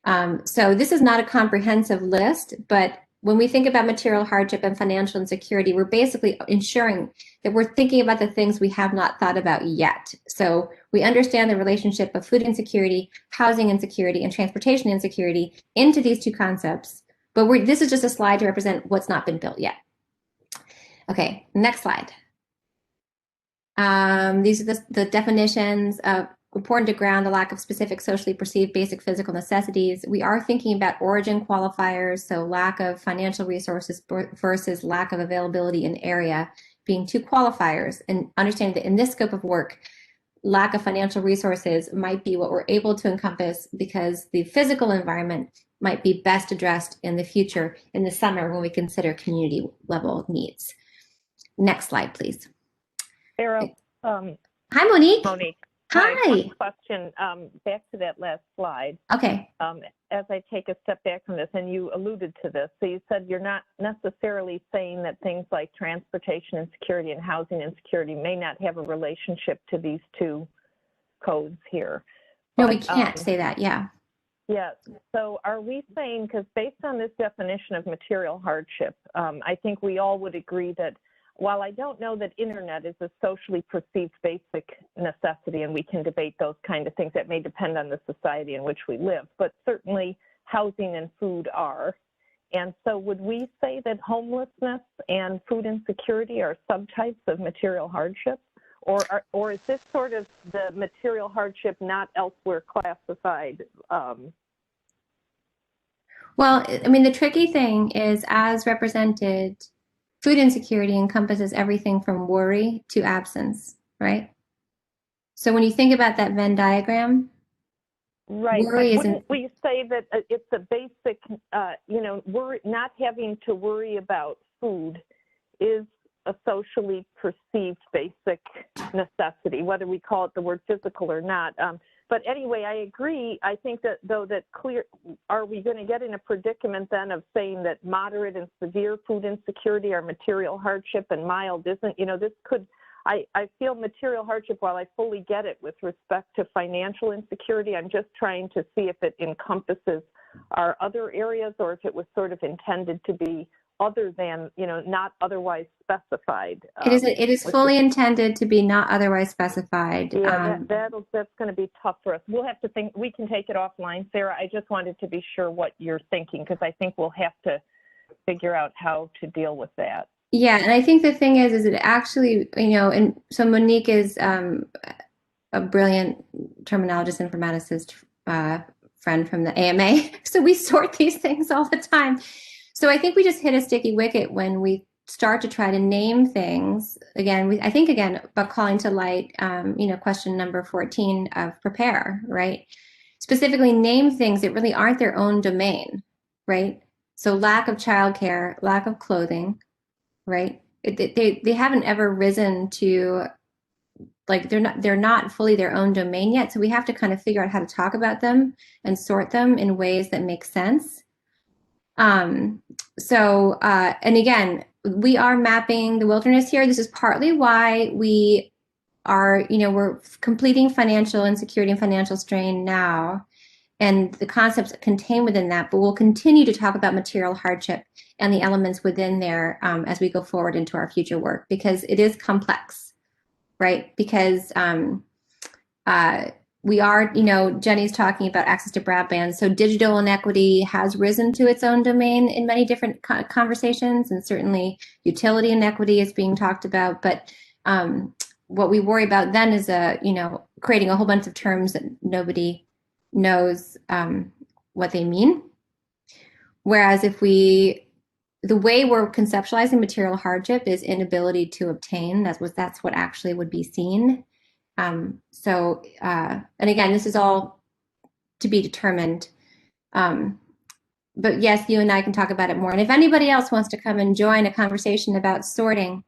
So this is not a comprehensive list, but when we think about material hardship and financial insecurity, we're basically ensuring that we're thinking about the things we have not thought about yet. So we understand the relationship of food insecurity, housing insecurity, and transportation insecurity into these two concepts. But this is just a slide to represent what's not been built yet. Okay, next slide. These are the definitions of important to ground the lack of specific socially perceived basic physical necessities. We are thinking about origin qualifiers, so lack of financial resources versus lack of availability in area being two qualifiers, and understanding that in this scope of work, lack of financial resources might be what we're able to encompass because the physical environment might be best addressed in the future in the summer when we consider community level needs. Next slide, please. Sarah, Hi, Monique. Monique. Hi. One question, back to that last slide. Okay. As I take a step back from this, and you alluded to this, so you said you're not necessarily saying that things like transportation insecurity and housing insecurity may not have a relationship to these two codes here. No, we can't say that, yeah. Yeah, so are we saying, because based on this definition of material hardship, I think we all would agree that while I don't know that internet is a socially perceived basic necessity, and we can debate those kind of things, that may depend on the society in which we live, but certainly housing and food are. And so would we say that homelessness and food insecurity are subtypes of material hardship? Or is this sort of the material hardship not elsewhere classified? Well, I mean, the tricky thing is, as represented, food insecurity encompasses everything from worry to absence, right? So when you think about that Venn diagram, right, worry but wouldn't we say that it's a basic, not having to worry about food is a socially perceived basic necessity, whether we call it the word physical or not. But anyway, I agree. I think that are we going to get in a predicament then of saying that moderate and severe food insecurity are material hardship and mild isn't? This could, I feel material hardship, while I fully get it with respect to financial insecurity, I'm just trying to see if it encompasses our other areas or if it was sort of intended to be other than, not otherwise specified. It is fully intended to be not otherwise specified. Yeah, that's going to be tough for us. We'll have to think. We can take it offline, Sarah. I just wanted to be sure what you're thinking, because I think we'll have to figure out how to deal with that. Yeah, and I think the thing is it actually, and so Monique is a brilliant terminologist, informaticist, friend from the AMA. So we sort these things all the time. So I think we just hit a sticky wicket when we start to try to name things. Again, I think about calling to light, question number 14 of prepare, right? Specifically name things that really aren't their own domain, right? So lack of childcare, lack of clothing, right? They haven't ever risen to, like, they're not fully their own domain yet. So we have to kind of figure out how to talk about them and sort them in ways that make sense. And again, we are mapping the wilderness here. This is partly why we are, we're completing financial insecurity and financial strain now, and the concepts contained within that, but we'll continue to talk about material hardship and the elements within there as we go forward into our future work, because it is complex, right? Because we are, Jenny's talking about access to broadband. So digital inequity has risen to its own domain in many different conversations, and certainly utility inequity is being talked about. But what we worry about then is, creating a whole bunch of terms that nobody knows what they mean. Whereas the way we're conceptualizing material hardship is inability to obtain. That's what actually would be seen. And again, this is all to be determined. But yes, you and I can talk about it more. And if anybody else wants to come and join a conversation about sorting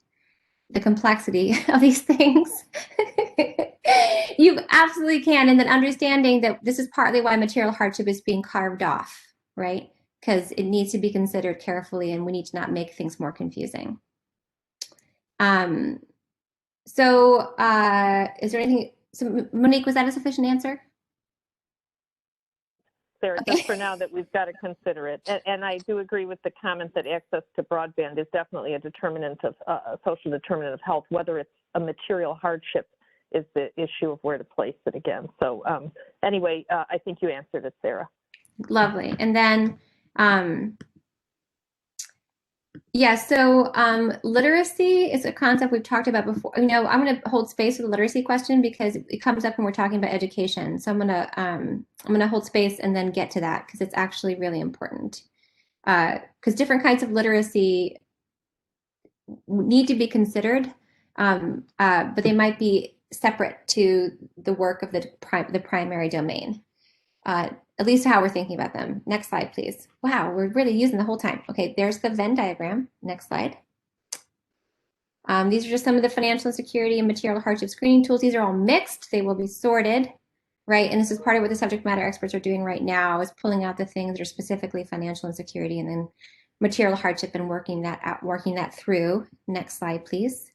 the complexity of these things, you absolutely can. And then understanding that this is partly why material hardship is being carved off, right? Because it needs to be considered carefully, and we need to not make things more confusing. So is there anything, so Monique, was that a sufficient answer? Sarah, Okay. just for now that we've got to consider it. And I do agree with the comment that access to broadband is definitely a determinant of social determinant of health. Whether it's a material hardship is the issue of where to place it again. So anyway, I think you answered it, Sarah. Lovely. And then, literacy is a concept we've talked about before. I'm going to hold space for the literacy question because it comes up when we're talking about education. So I'm going to hold space and then get to that because it's actually really important. Because different kinds of literacy need to be considered, but they might be separate to the work of the primary domain. At least how we're thinking about them. Next slide, please. Wow, we're really using the whole time. Okay, there's the Venn diagram. Next slide. These are just some of the financial insecurity and material hardship screening tools. These are all mixed. They will be sorted, right? And this is part of what the subject matter experts are doing right now, is pulling out the things that are specifically financial insecurity and then material hardship and working that through. Next slide, please.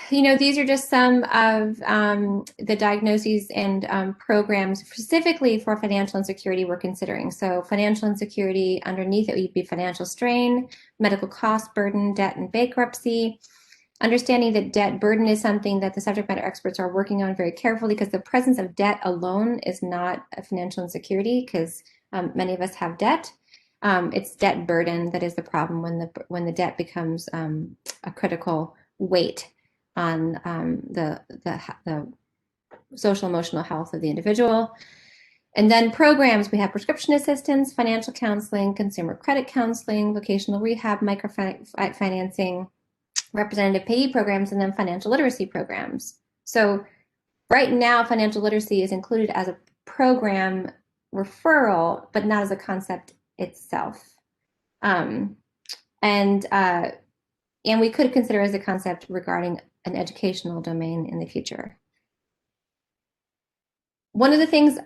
These are just some of the diagnoses and programs specifically for financial insecurity we're considering. So financial insecurity, underneath it would be financial strain, medical cost burden, debt and bankruptcy. Understanding that debt burden is something that the subject matter experts are working on very carefully, because the presence of debt alone is not a financial insecurity, because many of us have debt. It's debt burden that is the problem when the debt becomes a critical weight on the social emotional health of the individual. And then programs, we have prescription assistance, financial counseling, consumer credit counseling, vocational rehab, microfinancing, representative payee programs, and then financial literacy programs. So right now, financial literacy is included as a program referral, but not as a concept itself. And we could consider as a concept regarding an educational domain in the future. One of the things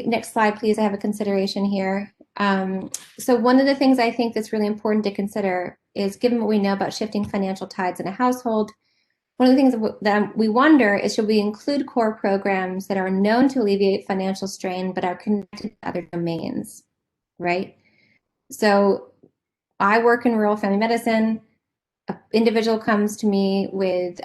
next slide, please, I have a consideration here. So one of the things I think that's really important to consider is, given what we know about shifting financial tides in a household, one of the things that we wonder is, should we include core programs that are known to alleviate financial strain but are connected to other domains, right? So I work in rural family medicine. An individual comes to me with,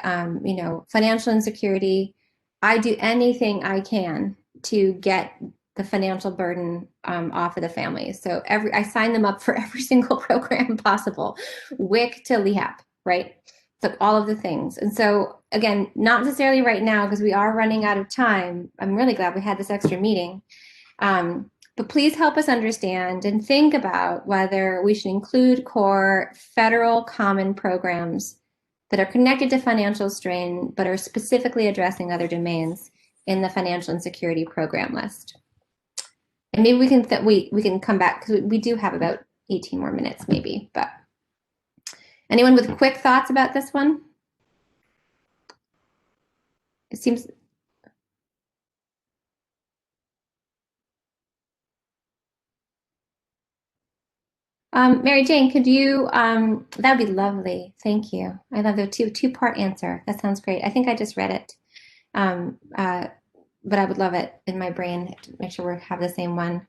financial insecurity. I do anything I can to get the financial burden off of the family. So I sign them up for every single program possible, WIC to LEHAP, right? So all of the things. And so again, not necessarily right now, because we are running out of time. I'm really glad we had this extra meeting. But please help us understand and think about whether we should include core federal common programs that are connected to financial strain, but are specifically addressing other domains in the financial insecurity program list. And maybe we can come back, because we do have about 18 more minutes maybe. But anyone with quick thoughts about this one? It seems. Mary Jane, could you, that'd be lovely. Thank you. I love the two-part answer. That sounds great. I think I just read it. But I would love it in my brain to make sure we have the same one.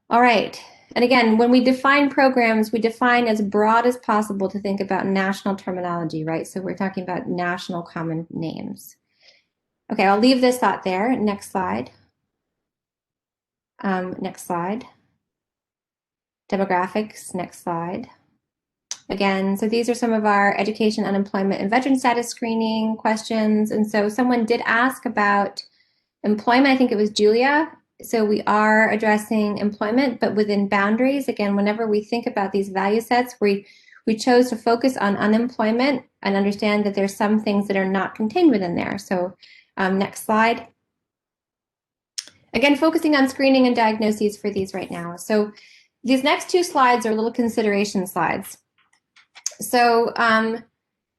All right. And again, when we define programs, we define as broad as possible to think about national terminology, right? So we're talking about national common names. Okay, I'll leave this thought there. Next slide. Next slide. Demographics, next slide. Again, so these are some of our education, unemployment, and veteran status screening questions. And so someone did ask about employment. I think it was Julia. So we are addressing employment, but within boundaries. Again, whenever we think about these value sets, we chose to focus on unemployment and understand that there's some things that are not contained within there. So next slide. Again, focusing on screening and diagnoses for these right now. So these next two slides are little consideration slides. So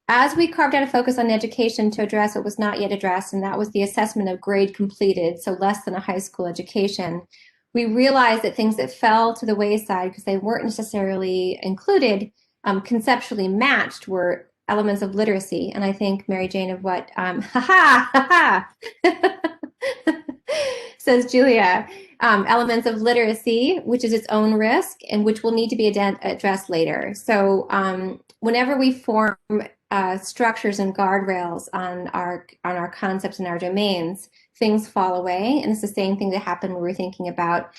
as we carved out a focus on education to address what was not yet addressed, and that was the assessment of grade completed, so less than a high school education, we realized that things that fell to the wayside because they weren't necessarily included, conceptually matched, were elements of literacy. And I think, Mary Jane, of what, says Julia, elements of literacy, which is its own risk and which will need to be addressed later. So whenever we form structures and guardrails on our concepts and our domains, things fall away. And it's the same thing that happened when we were thinking about,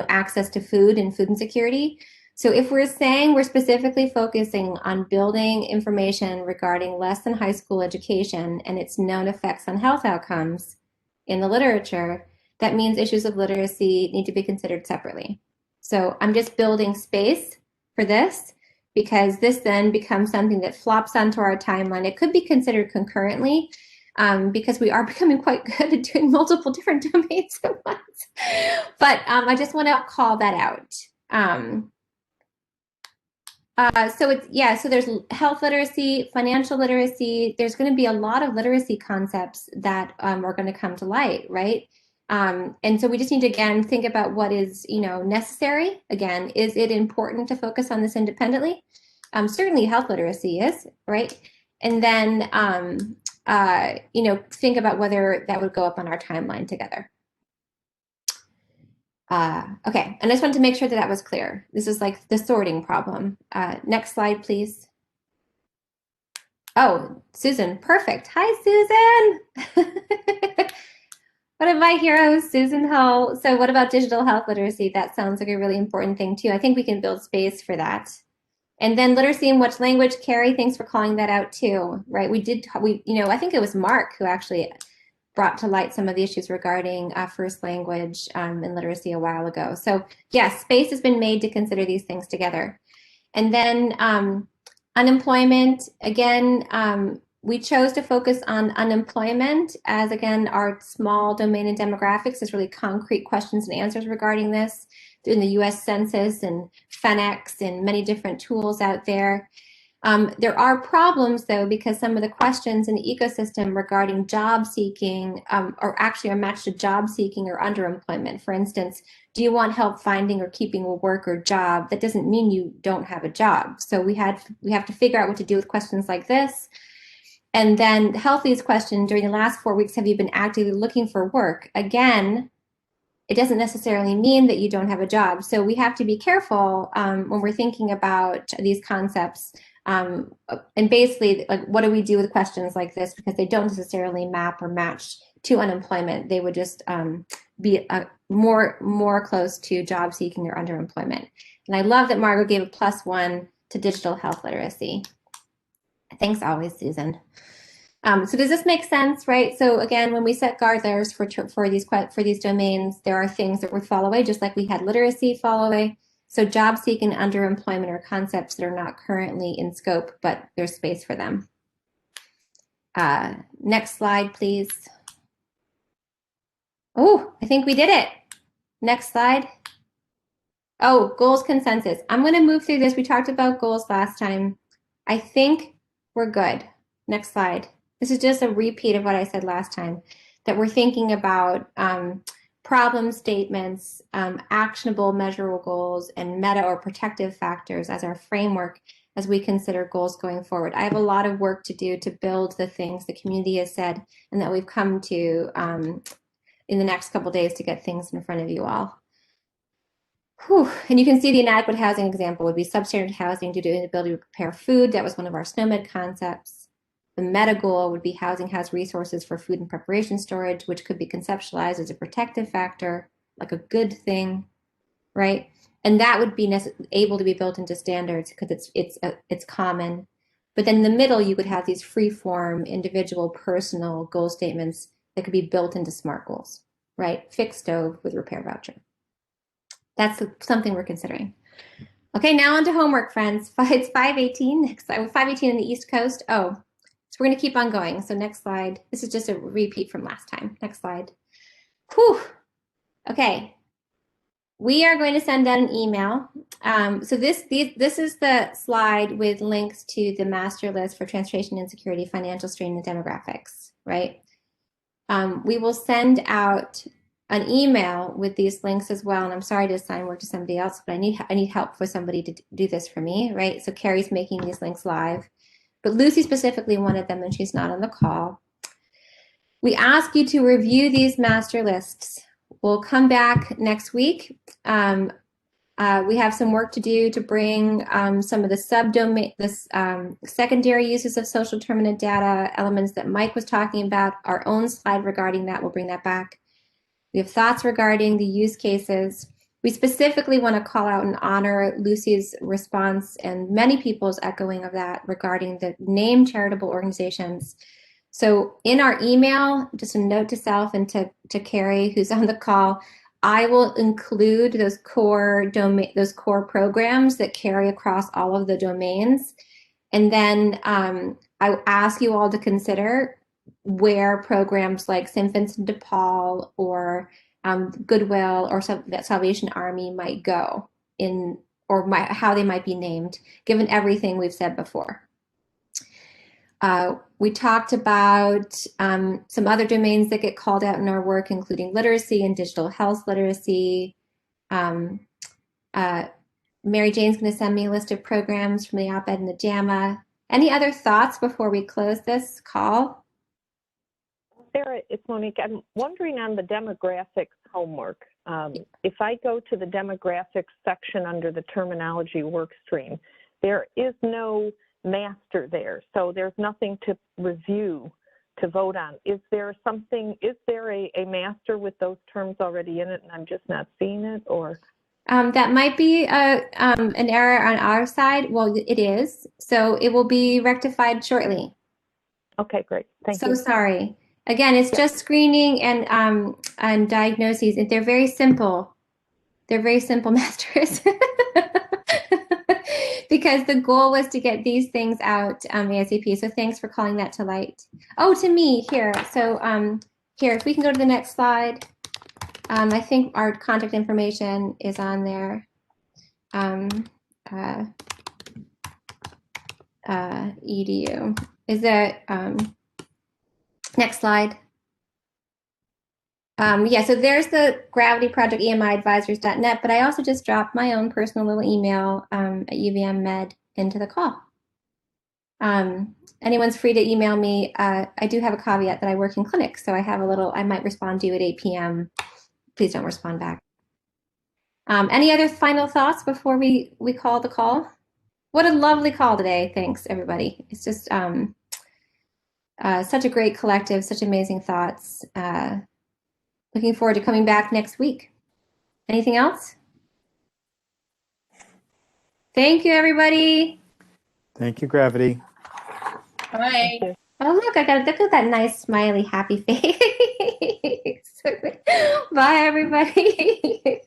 access to food and food insecurity. So if we're saying we're specifically focusing on building information regarding less than high school education and its known effects on health outcomes in the literature, that means issues of literacy need to be considered separately. So I'm just building space for this, because this then becomes something that flops onto our timeline. It could be considered concurrently, because we are becoming quite good at doing multiple different domains at once. But I just want to call that out. So it's, yeah, so there's health literacy, financial literacy. There's going to be a lot of literacy concepts that are going to come to light, right? And so we just need to, again, think about what is, necessary. Again, is it important to focus on this independently? Certainly health literacy is, right? And then, think about whether that would go up on our timeline together. Okay, and I just wanted to make sure that that was clear. This is like the sorting problem. Next slide, please. Oh, Susan, perfect. Hi, Susan. One of my heroes, Susan Hull. So what about digital health literacy? That sounds like a really important thing too. I think we can build space for that. And then literacy in which language, Carrie, thanks for calling that out too, right? I think it was Mark who actually brought to light some of the issues regarding first language and literacy a while ago. So yes, space has been made to consider these things together. And then unemployment, again, we chose to focus on unemployment as, again, our small domain and demographics is really concrete questions and answers regarding this in the US Census and FENEX and many different tools out there. There are problems, though, because some of the questions in the ecosystem regarding job seeking are matched to job seeking or underemployment. For instance, do you want help finding or keeping a work or job? That doesn't mean you don't have a job. So we have to figure out what to do with questions like this. And then Healthy's question, during the last 4 weeks, have you been actively looking for work? Again, it doesn't necessarily mean that you don't have a job. So we have to be careful when we're thinking about these concepts. And basically, like, what do we do with questions like this? Because they don't necessarily map or match to unemployment. They would just be more close to job seeking or underemployment. And I love that Margot gave a +1 to digital health literacy. Thanks always, Susan. So does this make sense, right? So again, when we set guardrails for these domains, there are things that would fall away, just like we had literacy fall away. So job seeking and underemployment are concepts that are not currently in scope, but there's space for them. Next slide, please. Oh, I think we did it. Next slide. Oh, goals consensus. I'm going to move through this. We talked about goals last time. I think we're good. Next slide. This is just a repeat of what I said last time, that we're thinking about problem statements, actionable, measurable goals, and meta or protective factors as our framework as we consider goals going forward. I have a lot of work to do to build the things the community has said and that we've come to in the next couple days to get things in front of you all. Whew. And you can see the inadequate housing example would be substandard housing due to inability to prepare food. That was one of our SNOMED concepts. The meta goal would be housing has resources for food and preparation storage, which could be conceptualized as a protective factor, like a good thing, right? And that would be able to be built into standards because it's common. But then in the middle, you could have these free-form, individual, personal goal statements that could be built into SMART goals, right? Fixed stove with repair voucher. That's something we're considering. Okay, now on to homework, friends. It's 5:18 next slide. 5:18 on the East Coast. Oh, so we're gonna keep on going. So next slide. This is just a repeat from last time. Next slide. Whew. Okay. We are going to send out an email. So this is the slide with links to the master list for transportation insecurity, financial strain, and demographics, right? We will send out an email with these links as well. And I'm sorry to assign work to somebody else, but I need help for somebody to do this for me, right? So Carrie's making these links live, but Lucy specifically wanted them and she's not on the call. We ask you to review these master lists. We'll come back next week. We have some work to do to bring some of the subdomain, secondary uses of social determinant data, elements that Mike was talking about, our own slide regarding that, we'll bring that back. We have thoughts regarding the use cases. We specifically want to call out and honor Lucy's response and many people's echoing of that regarding the named charitable organizations. So in our email, just a note to self and to Carrie, who's on the call, I will include those core programs that carry across all of the domains. And then I ask you all to consider where programs like St. Vincent de Paul or Goodwill or Salvation Army might go in, or how they might be named, given everything we've said before. We talked about some other domains that get called out in our work, including literacy and digital health literacy. Mary Jane's going to send me a list of programs from the op-ed and the JAMA. Any other thoughts before we close this call? Sarah, it's Monique. I'm wondering on the demographics homework. If I go to the demographics section under the terminology work stream, there is no master there. So there's nothing to review, to vote on. Is there a master with those terms already in it and I'm just not seeing it, or? That might be an error on our side. Well, it is. So it will be rectified shortly. Okay, great. Thank you. So sorry. Again, it's just screening and diagnoses. They're very simple. They're very simple masters. Because the goal was to get these things out ASAP. So thanks for calling that to light. Oh, to me here. So here, if we can go to the next slide. I think our contact information is on there. Edu. Is there, next slide. Yeah, so there's the Gravity Project EMIadvisors.net, but I also just dropped my own personal little email at UVM Med into the call. Anyone's free to email me. I do have a caveat that I work in clinic, so I have I might respond to you at 8 p.m. Please don't respond back. Any other final thoughts before we call the call? What a lovely call today. Thanks, everybody. It's just such a great collective, such amazing thoughts. Looking forward to coming back next week. Anything else? Thank you, everybody. Thank you, Gravity. Bye. Oh, look at that nice, smiley, happy face. Bye, everybody.